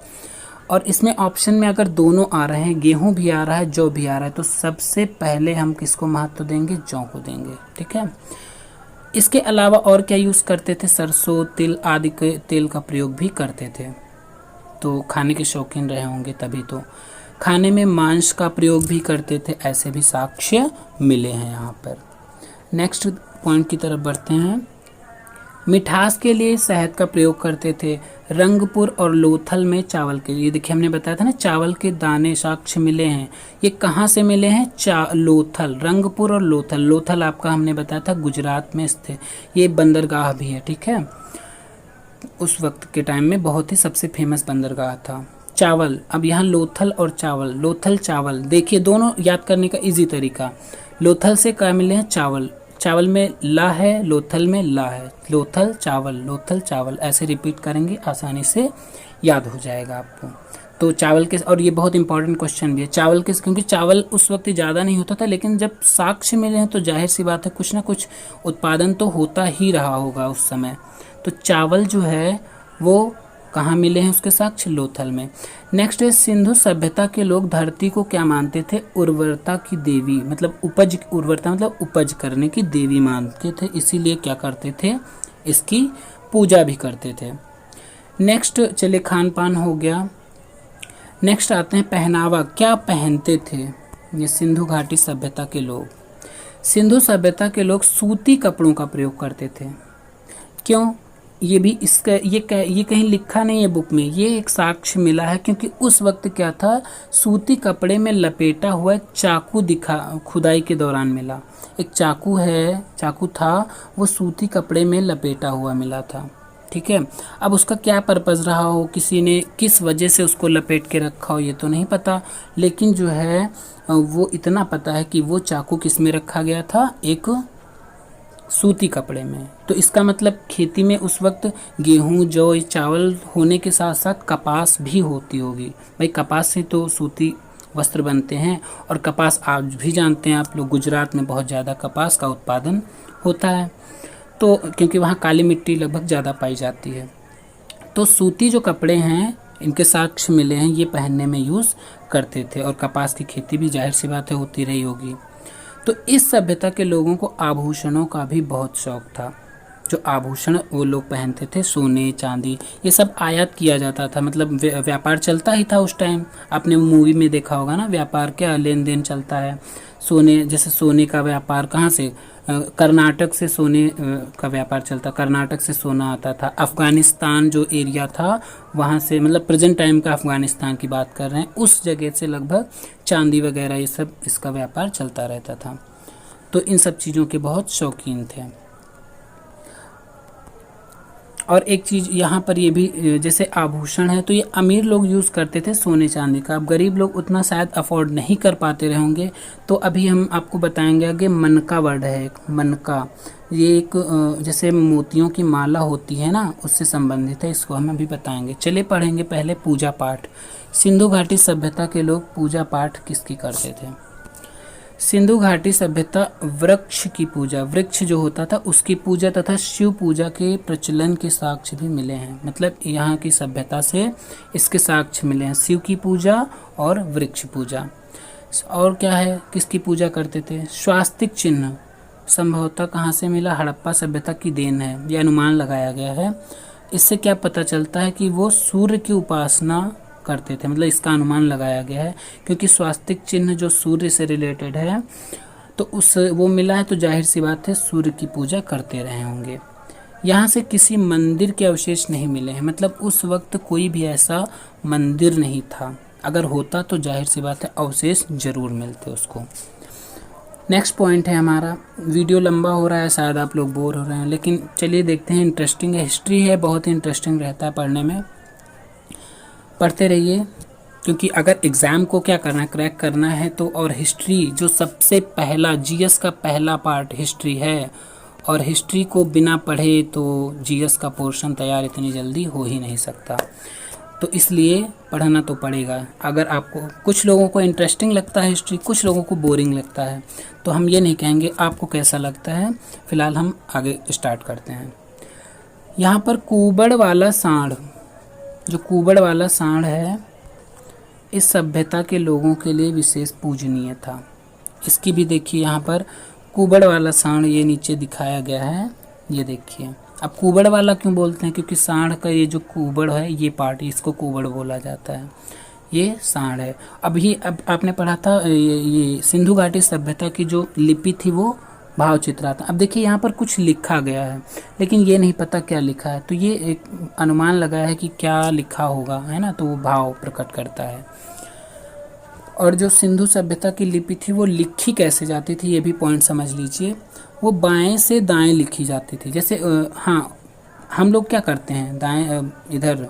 और इसमें ऑप्शन में अगर दोनों आ रहे हैं, गेहूं भी आ रहा है जौ भी आ रहा है, तो सबसे पहले हम किसको महत्व देंगे, जौ को देंगे। ठीक है। इसके अलावा और क्या यूज़ करते थे, सरसों तिल आदि के तेल का प्रयोग भी करते थे। तो खाने के शौकीन रहे होंगे तभी तो। खाने में मांस का प्रयोग भी करते थे, ऐसे भी साक्ष्य मिले हैं यहाँ पर। नेक्स्ट पॉइंट की तरफ बढ़ते हैं। मिठास के लिए शहद का प्रयोग करते थे। रंगपुर और लोथल में चावल के लिए, देखिए हमने बताया था ना, चावल के दाने साक्ष्य मिले हैं। ये कहाँ से मिले हैं, लोथल, रंगपुर और लोथल। लोथल आपका हमने बताया था गुजरात में स्थित, ये बंदरगाह भी है। ठीक है, उस वक्त के टाइम में बहुत ही सबसे फेमस बंदरगाह था। चावल, अब यहाँ लोथल और चावल, लोथल चावल, देखिए दोनों याद करने का इजी तरीका। लोथल से क्या मिले हैं, चावल, चावल में ला है, लोथल में ला है, लोथल चावल, ऐसे रिपीट करेंगे, आसानी से याद हो जाएगा आपको। तो चावल के, और ये बहुत इंपॉर्टेंट क्वेश्चन भी है, चावल के, क्योंकि चावल उस वक्त ज़्यादा नहीं होता था, लेकिन जब साक्ष्य मिले हैं तो जाहिर सी बात है कुछ ना कुछ उत्पादन तो होता ही रहा होगा उस समय। तो चावल जो है वो कहाँ मिले हैं उसके साक्ष्य, लोथल में। नेक्स्ट है, सिंधु सभ्यता के लोग धरती को क्या मानते थे, उर्वरता की देवी, मतलब उपज, उर्वरता मतलब उपज करने की देवी मानते थे, इसीलिए क्या करते थे, इसकी पूजा भी करते थे। नेक्स्ट चलिए खान पान हो गया। नेक्स्ट आते हैं पहनावा, क्या पहनते थे ये सिंधु घाटी सभ्यता के लोग। सिंधु सभ्यता के लोग सूती कपड़ों का प्रयोग करते थे। क्यों, ये भी इसका ये कहीं लिखा नहीं है बुक में, ये एक साक्ष्य मिला है, क्योंकि उस वक्त क्या था, सूती कपड़े में लपेटा हुआ एक चाकू दिखा, खुदाई के दौरान मिला। एक चाकू है, चाकू था, वो सूती कपड़े में लपेटा हुआ मिला था। ठीक है, अब उसका क्या पर्पज़ रहा हो, किसी ने किस वजह से उसको लपेट के रखा हो, ये तो नहीं पता, लेकिन जो है वो इतना पता है कि वो चाकू किस में रखा गया था, एक सूती कपड़े में। तो इसका मतलब खेती में उस वक्त गेहूं जौ चावल होने के साथ साथ कपास भी होती होगी। भाई कपास से तो सूती वस्त्र बनते हैं, और कपास आज भी जानते हैं आप लोग, गुजरात में बहुत ज़्यादा कपास का उत्पादन होता है, तो क्योंकि वहाँ काली मिट्टी लगभग ज़्यादा पाई जाती है। तो सूती जो कपड़े हैं इनके साक्ष्य मिले हैं, ये पहनने में यूज़ करते थे, और कपास की खेती भी जाहिर सी बात है होती रही होगी। तो इस सभ्यता के लोगों को आभूषणों का भी बहुत शौक था। जो आभूषण वो लोग पहनते थे, सोने चांदी, ये सब आयात किया जाता था, मतलब व्यापार चलता ही था उस टाइम। आपने मूवी में देखा होगा ना, व्यापार क्या लेन देन चलता है। सोने, जैसे सोने का व्यापार कहाँ से, कर्नाटक से सोने का व्यापार चलता, कर्नाटक से सोना आता था। अफ़गानिस्तान जो एरिया था वहाँ से, मतलब प्रेजेंट टाइम का अफ़गानिस्तान की बात कर रहे हैं, उस जगह से लगभग चांदी वगैरह ये सब, इसका व्यापार चलता रहता था। तो इन सब चीज़ों के बहुत शौकीन थे। और एक चीज़ यहाँ पर ये भी, जैसे आभूषण है तो ये अमीर लोग यूज़ करते थे सोने चांदी का, अब गरीब लोग उतना शायद अफोर्ड नहीं कर पाते रहे होंगे। तो अभी हम आपको बताएंगे आगे, मनका वर्ड है एक, मनका, ये एक जैसे मोतियों की माला होती है ना, उससे संबंधित है, इसको हम अभी बताएंगे। चलिए पढ़ेंगे पहले पूजा पाठ। सिंधु घाटी सभ्यता के लोग पूजा पाठ किसकी करते थे। सिंधु घाटी सभ्यता वृक्ष की पूजा, वृक्ष जो होता था उसकी पूजा तथा शिव पूजा के प्रचलन के साक्ष्य भी मिले हैं। मतलब यहाँ की सभ्यता से इसके साक्ष्य मिले हैं, शिव की पूजा और वृक्ष पूजा। और क्या है, किसकी पूजा करते थे, स्वास्तिक चिन्ह संभवतः कहाँ से मिला, हड़प्पा सभ्यता की देन है, ये अनुमान लगाया गया है। इससे क्या पता चलता है कि वो सूर्य की उपासना करते थे, मतलब इसका अनुमान लगाया गया है, क्योंकि स्वास्तिक चिन्ह जो सूर्य से रिलेटेड है तो उस वो मिला है, तो जाहिर सी बात है सूर्य की पूजा करते रहे होंगे। यहाँ से किसी मंदिर के अवशेष नहीं मिले हैं, मतलब उस वक्त कोई भी ऐसा मंदिर नहीं था, अगर होता तो जाहिर सी बात है अवशेष जरूर मिलते उसको। नेक्स्ट पॉइंट है हमारा, वीडियो लंबा हो रहा है, शायद आप लोग बोर हो रहे हैं, लेकिन चलिए देखते हैं, इंटरेस्टिंग है, हिस्ट्री है, बहुत ही इंटरेस्टिंग रहता है पढ़ने में, पढ़ते रहिए। क्योंकि अगर एग्ज़ाम को क्या करना है, क्रैक करना है तो, और हिस्ट्री जो सबसे पहला जीएस का पहला पार्ट हिस्ट्री है, और हिस्ट्री को बिना पढ़े तो जीएस का पोर्शन तैयार इतनी जल्दी हो ही नहीं सकता। तो इसलिए पढ़ना तो पड़ेगा। अगर आपको, कुछ लोगों को इंटरेस्टिंग लगता है हिस्ट्री, कुछ लोगों को बोरिंग लगता है, तो हम ये नहीं कहेंगे आपको कैसा लगता है। फिलहाल हम आगे स्टार्ट करते हैं। यहाँ पर कुबड़ वाला सांड, जो कुबड़ वाला सांड है, इस सभ्यता के लोगों के लिए विशेष पूजनीय था। इसकी भी देखिए यहाँ पर कुबड़ वाला सांड ये नीचे दिखाया गया है, ये देखिए। अब कुबड़ वाला क्यों बोलते हैं? क्योंकि सांड का ये जो कुबड़ है, ये पार्ट, इसको कुबड़ बोला जाता है, ये सांड है। अब आपने पढ़ा था ये सिंधु घाटी सभ्यता की जो लिपि थी वो भाव चित्रात्मक। अब देखिए यहाँ पर कुछ लिखा गया है, लेकिन ये नहीं पता क्या लिखा है, तो ये एक अनुमान लगाया है कि क्या लिखा होगा, है ना, तो वो भाव प्रकट करता है। और जो सिंधु सभ्यता की लिपि थी वो लिखी कैसे जाती थी, ये भी पॉइंट समझ लीजिए। वो बाएं से दाएं लिखी जाती थी। जैसे हाँ, हम लोग क्या करते हैं, दाएं इधर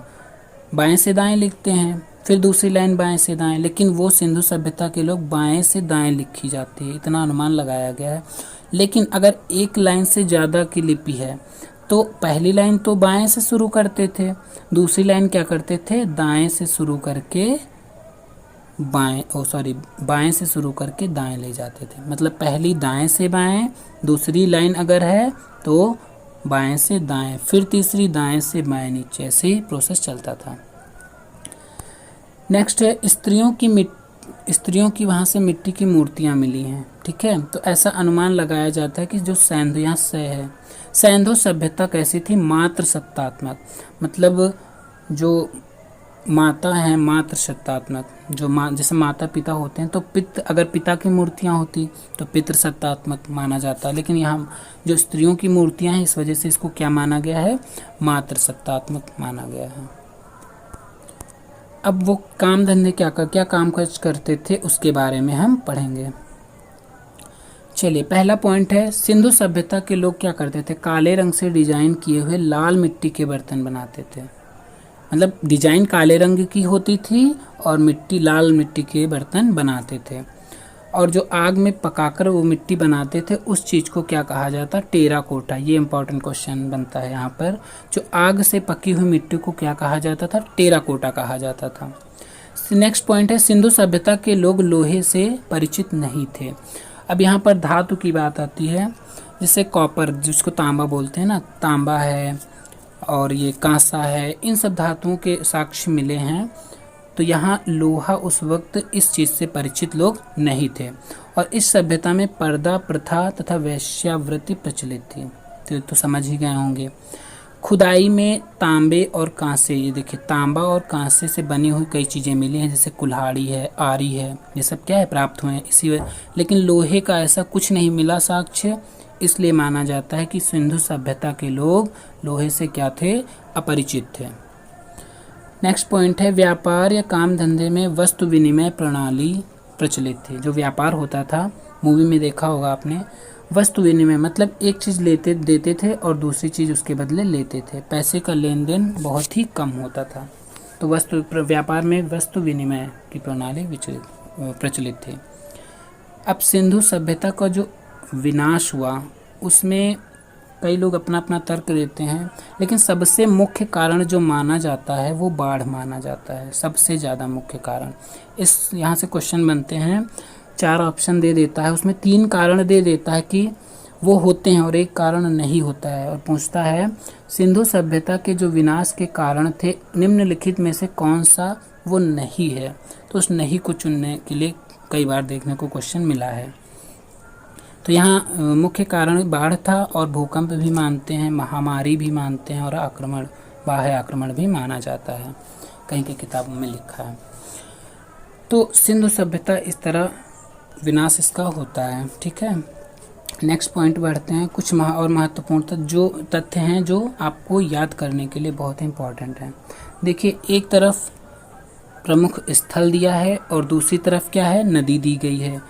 बाएं से दाएं लिखते हैं, फिर दूसरी लाइन बाएं से दाएं, लेकिन वो सिंधु सभ्यता के लोग बाएं से दाएं लिखी जाती है, इतना अनुमान लगाया गया है। लेकिन अगर एक लाइन से ज़्यादा की लिपि है तो पहली लाइन तो बाएं से शुरू करते थे, दूसरी लाइन क्या करते थे, दाएं से शुरू करके बाएं से शुरू करके दाएं ले जाते थे। मतलब पहली दाएं से बाएं, दूसरी लाइन अगर है तो बाएं से दाएं, फिर तीसरी दाएं से बाएं नीचे, ऐसे ही प्रोसेस चलता था। नेक्स्ट है स्त्रियों की वहाँ से मिट्टी की मूर्तियाँ मिली हैं, ठीक है। तो ऐसा अनुमान लगाया जाता है कि जो सैंधो, यहाँ से है, सैंधो सभ्यता कैसी थी, मातृ सत्तात्मक। मतलब जो माता है मातृ सत्तात्मक, जो जैसे माता पिता होते हैं तो अगर पिता की मूर्तियाँ होती तो पितृ सत्तात्मक माना जाता, लेकिन यहाँ जो स्त्रियों की मूर्तियाँ हैं इस वजह से इसको क्या माना गया है, मातृ सत्तात्मक माना गया है। अब वो काम धंधे क्या काम काज करते थे उसके बारे में हम पढ़ेंगे। चलिए, पहला पॉइंट है, सिंधु सभ्यता के लोग क्या करते थे, काले रंग से डिजाइन किए हुए लाल मिट्टी के बर्तन बनाते थे। मतलब डिजाइन काले रंग की होती थी और लाल मिट्टी के बर्तन बनाते थे। और जो आग में पकाकर वो मिट्टी बनाते थे उस चीज़ को क्या कहा जाता, टेराकोटा। ये इंपॉर्टेंट क्वेश्चन बनता है यहाँ पर। जो आग से पकी हुई मिट्टी को क्या कहा जाता था, टेराकोटा कहा जाता था। नेक्स्ट पॉइंट है, सिंधु सभ्यता के लोग लोहे से परिचित नहीं थे। अब यहाँ पर धातु की बात आती है, जैसे कॉपर, जिसको तांबा बोलते हैं ना, तांबा है और ये कांसा है, इन सब धातुओं के साक्ष्य मिले हैं। तो यहाँ लोहा उस वक्त इस चीज़ से परिचित लोग नहीं थे। और इस सभ्यता में पर्दा प्रथा तथा वेश्यावृत्ति प्रचलित थी, तो समझ ही गए होंगे। खुदाई में तांबे और कांसे, ये देखिए तांबा और कांसे से बनी हुई कई चीज़ें मिली हैं, जैसे कुल्हाड़ी है, आरी है, ये सब क्या है, प्राप्त हुए हैं इसी वजह। लेकिन लोहे का ऐसा कुछ नहीं मिला साक्ष्य, इसलिए माना जाता है कि सिंधु सभ्यता के लोग लोहे से क्या थे, अपरिचित थे। नेक्स्ट पॉइंट है, व्यापार या काम धंधे में वस्तु विनिमय प्रणाली प्रचलित थी। जो व्यापार होता था, मूवी में देखा होगा आपने, वस्तु विनिमय मतलब एक चीज़ देते थे और दूसरी चीज़ उसके बदले लेते थे। पैसे का लेन देन बहुत ही कम होता था। तो व्यापार में वस्तु विनिमय की प्रणाली प्रचलित थी। अब सिंधु सभ्यता का जो विनाश हुआ उसमें कई लोग अपना अपना तर्क देते हैं, लेकिन सबसे मुख्य कारण जो माना जाता है वो बाढ़ माना जाता है, सबसे ज़्यादा मुख्य कारण। यहाँ से क्वेश्चन बनते हैं, 4 ऑप्शन दे देता है, उसमें 3 कारण दे देता है कि वो होते हैं और एक कारण नहीं होता है, और पूछता है सिंधु सभ्यता के जो विनाश के कारण थे निम्नलिखित में से कौन सा वो नहीं है। तो उस नहीं को चुनने के लिए कई बार देखने को क्वेश्चन मिला है। तो यहाँ मुख्य कारण बाढ़ था, और भूकंप भी मानते हैं, महामारी भी मानते हैं, और बाह्य आक्रमण भी माना जाता है, कहीं की किताबों में लिखा है। तो सिंधु सभ्यता इस तरह विनाश इसका होता है, ठीक है। नेक्स्ट पॉइंट बढ़ते हैं, कुछ और महत्वपूर्ण जो तथ्य हैं जो आपको याद करने के लिए बहुत इम्पोर्टेंट हैं। देखिए, एक तरफ प्रमुख स्थल दिया है और दूसरी तरफ क्या है, नदी दी गई है।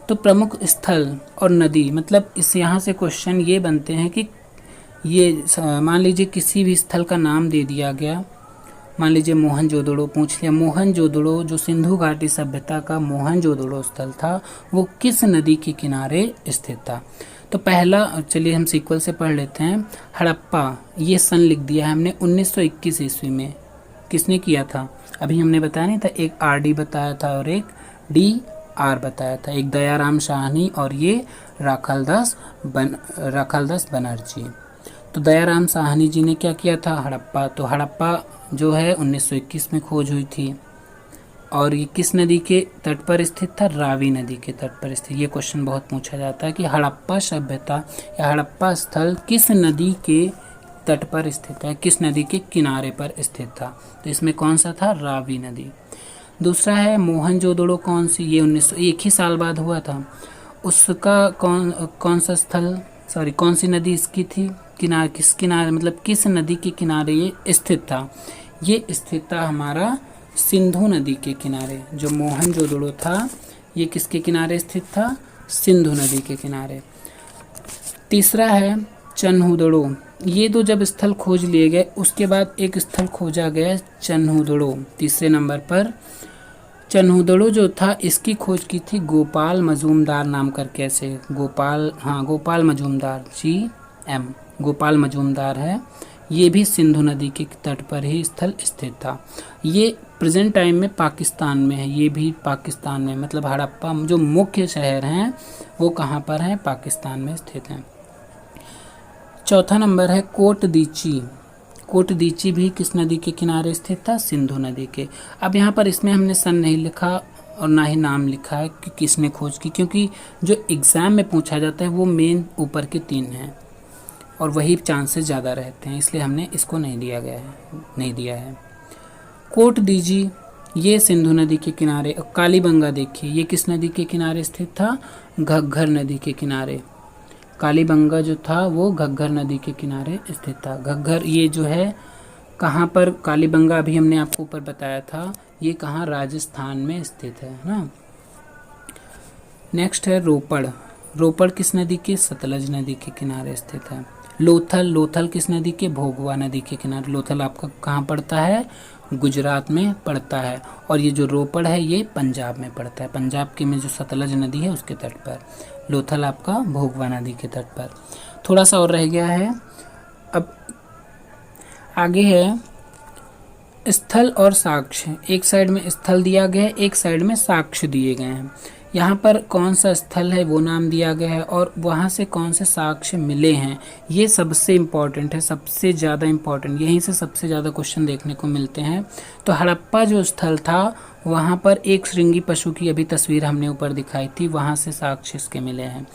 तो प्रमुख स्थल और नदी, मतलब इस यहाँ से क्वेश्चन ये बनते हैं कि ये मान लीजिए किसी भी स्थल का नाम दे दिया गया, मान लीजिए मोहनजोदड़ो पूछ लिया। मोहनजोदड़ो जो सिंधु घाटी सभ्यता का मोहनजोदड़ो स्थल था वो किस नदी के किनारे स्थित था। तो पहला, चलिए हम सीक्वल से पढ़ लेते हैं। हड़प्पा, ये सन लिख दिया है हमने 1921 ईस्वी में। किसने किया था? अभी हमने बताया नहीं था, एक RD बताया था और एक DR बताया था, एक दयाराम साहनी और ये राखालदास बनर्जी। तो दयाराम साहनी जी ने क्या किया था? हड़प्पा। तो हड़प्पा जो है 1921 में खोज हुई थी और ये किस नदी के तट पर स्थित था? रावी नदी के तट पर स्थित। ये क्वेश्चन बहुत पूछा जाता है कि हड़प्पा सभ्यता या हड़प्पा स्थल किस नदी के तट पर स्थित है, किस नदी के किनारे पर स्थित था? तो इसमें कौन सा था? रावी नदी। दूसरा है मोहनजोदड़ो, कौन सी? ये 1900, एक ही साल बाद हुआ था। उसका कौन सा स्थल, कौन सी नदी इसकी थी? किस किनारे, मतलब किस नदी के किनारे ये स्थित था? ये स्थित था हमारा सिंधु नदी के किनारे। जो मोहनजोदड़ो था ये किसके किनारे स्थित था? सिंधु नदी के किनारे। तीसरा है चन्हुदड़ो। ये दो जब स्थल खोज लिए गए उसके बाद एक स्थल खोजा गया चन्हुदड़ो, तीसरे नंबर पर। चन्हुदड़ो जो था इसकी खोज की थी गोपाल मजूमदार नाम करके, ऐसे गोपाल मजूमदार, GM गोपाल मजूमदार है। ये भी सिंधु नदी के तट पर ही स्थल स्थित था। ये प्रेजेंट टाइम में पाकिस्तान में है, ये भी पाकिस्तान में, मतलब हड़प्पा जो मुख्य शहर हैं वो कहाँ पर हैं? पाकिस्तान में स्थित हैं। चौथा नंबर है कोटदीची। कोटदीची भी किस नदी के किनारे स्थित था? सिंधु नदी के। अब यहाँ पर इसमें हमने सन नहीं लिखा और ना ही नाम लिखा है कि किसने खोज की, क्योंकि जो एग्ज़ाम में पूछा जाता है वो मेन ऊपर के 3 हैं और वही चांसेस ज़्यादा रहते हैं, इसलिए हमने इसको नहीं दिया है। कोटदीजी ये सिंधु नदी के किनारे। कालीबंगा देखिए, ये किस नदी के किनारे स्थित था? घग्गर नदी के किनारे। कालीबंगा जो था वो घग्गर नदी के किनारे स्थित था। घग्गर ये जो है कहाँ पर? कालीबंगा अभी हमने आपको ऊपर बताया था, ये कहाँ? राजस्थान में स्थित है ना। नेक्स्ट है रोपड़। रोपड़ किस नदी के? सतलज नदी के किनारे स्थित है। लोथल किस नदी के? भोगवा नदी के किनारे। लोथल आपका कहाँ पड़ता है? गुजरात में पड़ता है। और ये जो रोपड़ है ये पंजाब में पड़ता है, पंजाब के में जो सतलज नदी है उसके तट पर। लोथल आपका भोगवा नदी के तट पर। थोड़ा सा और रह गया है, अब आगे है स्थल और साक्ष्य। एक साइड में स्थल दिया गया है, एक साइड में साक्ष्य दिए गए हैं। यहाँ पर कौन सा स्थल है वो नाम दिया गया है और वहाँ से कौन से साक्ष्य मिले हैं, ये सबसे इम्पॉर्टेंट है, सबसे ज़्यादा इम्पॉर्टेंट, यहीं से सबसे ज़्यादा क्वेश्चन देखने को मिलते हैं। तो हड़प्पा जो स्थल था वहाँ पर एक श्रृंगी पशु की अभी तस्वीर हमने ऊपर दिखाई थी, वहाँ से साक्ष्य इसके मिले हैं।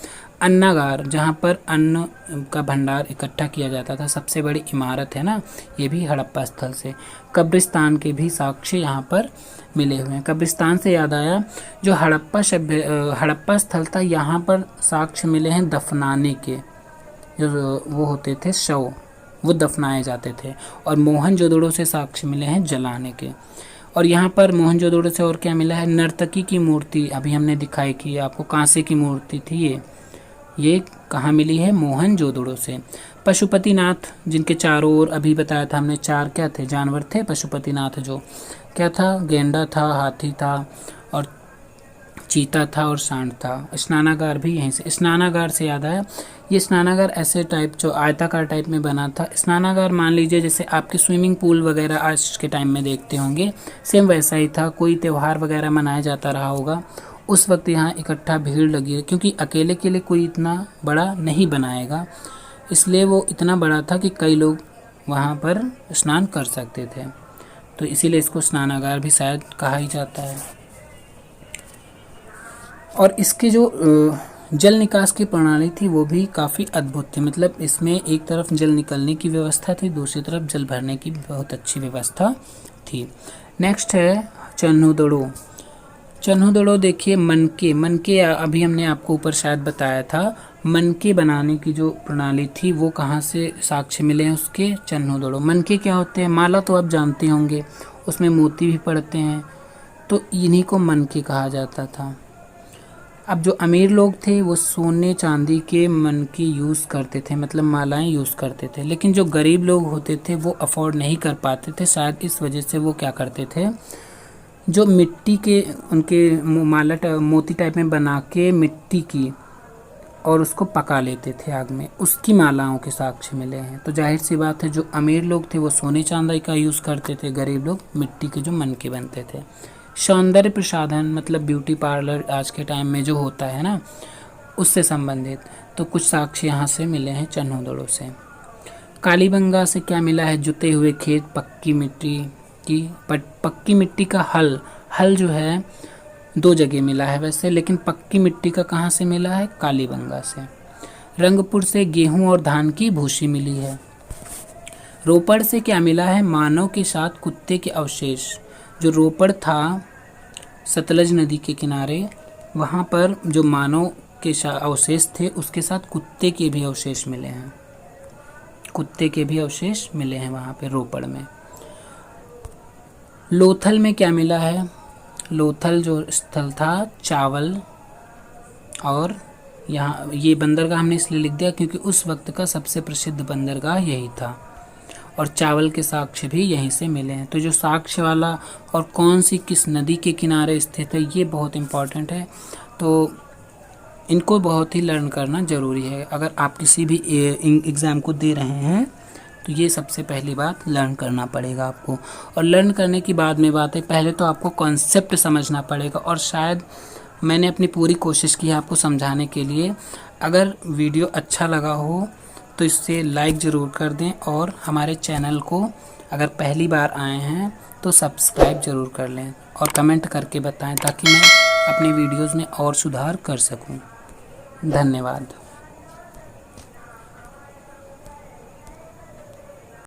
अन्नागार, जहाँ पर अन्न का भंडार इकट्ठा किया जाता था, सबसे बड़ी इमारत है ना, ये भी हड़प्पा स्थल से। कब्रिस्तान के भी साक्ष्य यहाँ पर मिले हुए हैं। कब्रिस्तान से याद आया, जो हड़प्पा स्थल था यहाँ पर साक्ष्य मिले हैं दफनाने के, जो वो होते थे शव, वो दफनाए जाते थे। और मोहनजोदड़ो से साक्ष्य मिले हैं जलाने के। और यहाँ पर मोहनजोदड़ो से और क्या मिला है? नर्तकी की मूर्ति अभी हमने दिखाई की आपको, कांसे की मूर्ति थी ये कहाँ मिली है? मोहनजोदड़ो से। पशुपतिनाथ, जिनके चारों ओर अभी बताया था हमने, 4 क्या थे? जानवर थे। पशुपतिनाथ जो क्या था? गेंडा था, हाथी था और चीता था और सांड था। स्नानागार भी यहीं से। स्नानागार से याद आया, ये स्नानागार ऐसे टाइप जो आयताकार टाइप में बना था। स्नानागार मान लीजिए जैसे आपके स्विमिंग पूल वगैरह आज के टाइम में देखते होंगे, सेम वैसा ही था। कोई त्यौहार वगैरह मनाया जाता रहा होगा, उस वक्त यहाँ इकट्ठा भीड़ लगी है, क्योंकि अकेले के लिए कोई इतना बड़ा नहीं बनाएगा, इसलिए वो इतना बड़ा था कि कई लोग वहाँ पर स्नान कर सकते थे, तो इसीलिए इसको स्नानागार भी शायद कहा ही जाता है। और इसके जो जल निकास की प्रणाली थी वो भी काफ़ी अद्भुत थी, मतलब इसमें एक तरफ जल निकलने की व्यवस्था थी, दूसरी तरफ जल भरने की बहुत अच्छी व्यवस्था थी। नेक्स्ट है चन्हुदड़ो। चन्हुदड़ो देखिए, मनके अभी हमने आपको ऊपर शायद बताया था, मनके बनाने की जो प्रणाली थी वो कहाँ से साक्ष्य मिले हैं उसके? चन्हुदड़ो। मनके क्या होते हैं? माला तो आप जानते होंगे, उसमें मोती भी पड़ते हैं, तो इन्हीं को मनके कहा जाता था। अब जो अमीर लोग थे वो सोने चांदी के मनके यूज़ करते थे, मतलब मालाएं यूज़ करते थे, लेकिन जो गरीब लोग होते थे वो अफोर्ड नहीं कर पाते थे, शायद इस वजह से वो क्या करते थे, जो मिट्टी के उनके माला मोती टाइप में बना के मिट्टी की और उसको पका लेते थे आग में, उसकी मालाओं के साक्ष्य मिले हैं। तो जाहिर सी बात है, जो अमीर लोग थे वो सोने चांदी का यूज़ करते थे, गरीब लोग मिट्टी के जो मनके बनते थे। सौंदर्य प्रसाधन मतलब ब्यूटी पार्लर आज के टाइम में जो होता है ना, उससे संबंधित तो कुछ साक्ष्य यहाँ से मिले हैं चन्होदड़ों से। कालीबंगा से क्या मिला है? जुते हुए खेत, पक्की मिट्टी की पक्की मिट्टी का हल जो है 2 जगह मिला है वैसे, लेकिन पक्की मिट्टी का कहाँ से मिला है? कालीबंगा से। रंगपुर से गेहूं और धान की भूसी मिली है। रोपड़ से क्या मिला है? मानव के साथ कुत्ते के अवशेष। जो रोपड़ था सतलज नदी के किनारे, वहाँ पर जो मानव के अवशेष थे उसके साथ कुत्ते के भी अवशेष मिले हैं। कुत्ते के भी अवशेष मिले हैं वहाँ पे रोपड़ में। लोथल में क्या मिला है? लोथल जो स्थल था चावल, और यहाँ ये बंदरगाह हमने इसलिए लिख दिया क्योंकि उस वक्त का सबसे प्रसिद्ध बंदरगाह यही था, और चावल के साक्ष्य भी यहीं से मिले हैं। तो जो साक्ष्य वाला और कौन सी किस नदी के किनारे स्थित है, ये बहुत इम्पॉर्टेंट है। तो इनको बहुत ही लर्न करना ज़रूरी है। अगर आप किसी भी एग्ज़ाम को दे रहे हैं तो ये सबसे पहली बात लर्न करना पड़ेगा आपको। और लर्न करने की बाद में बात है, पहले तो आपको कॉन्सेप्ट समझना पड़ेगा, और शायद मैंने अपनी पूरी कोशिश की है आपको समझाने के लिए। अगर वीडियो अच्छा लगा हो तो इसे लाइक ज़रूर कर दें, और हमारे चैनल को अगर पहली बार आए हैं तो सब्सक्राइब ज़रूर कर लें, और कमेंट करके बताएं ताकि मैं अपने वीडियोज़ में और सुधार कर सकूं। धन्यवाद।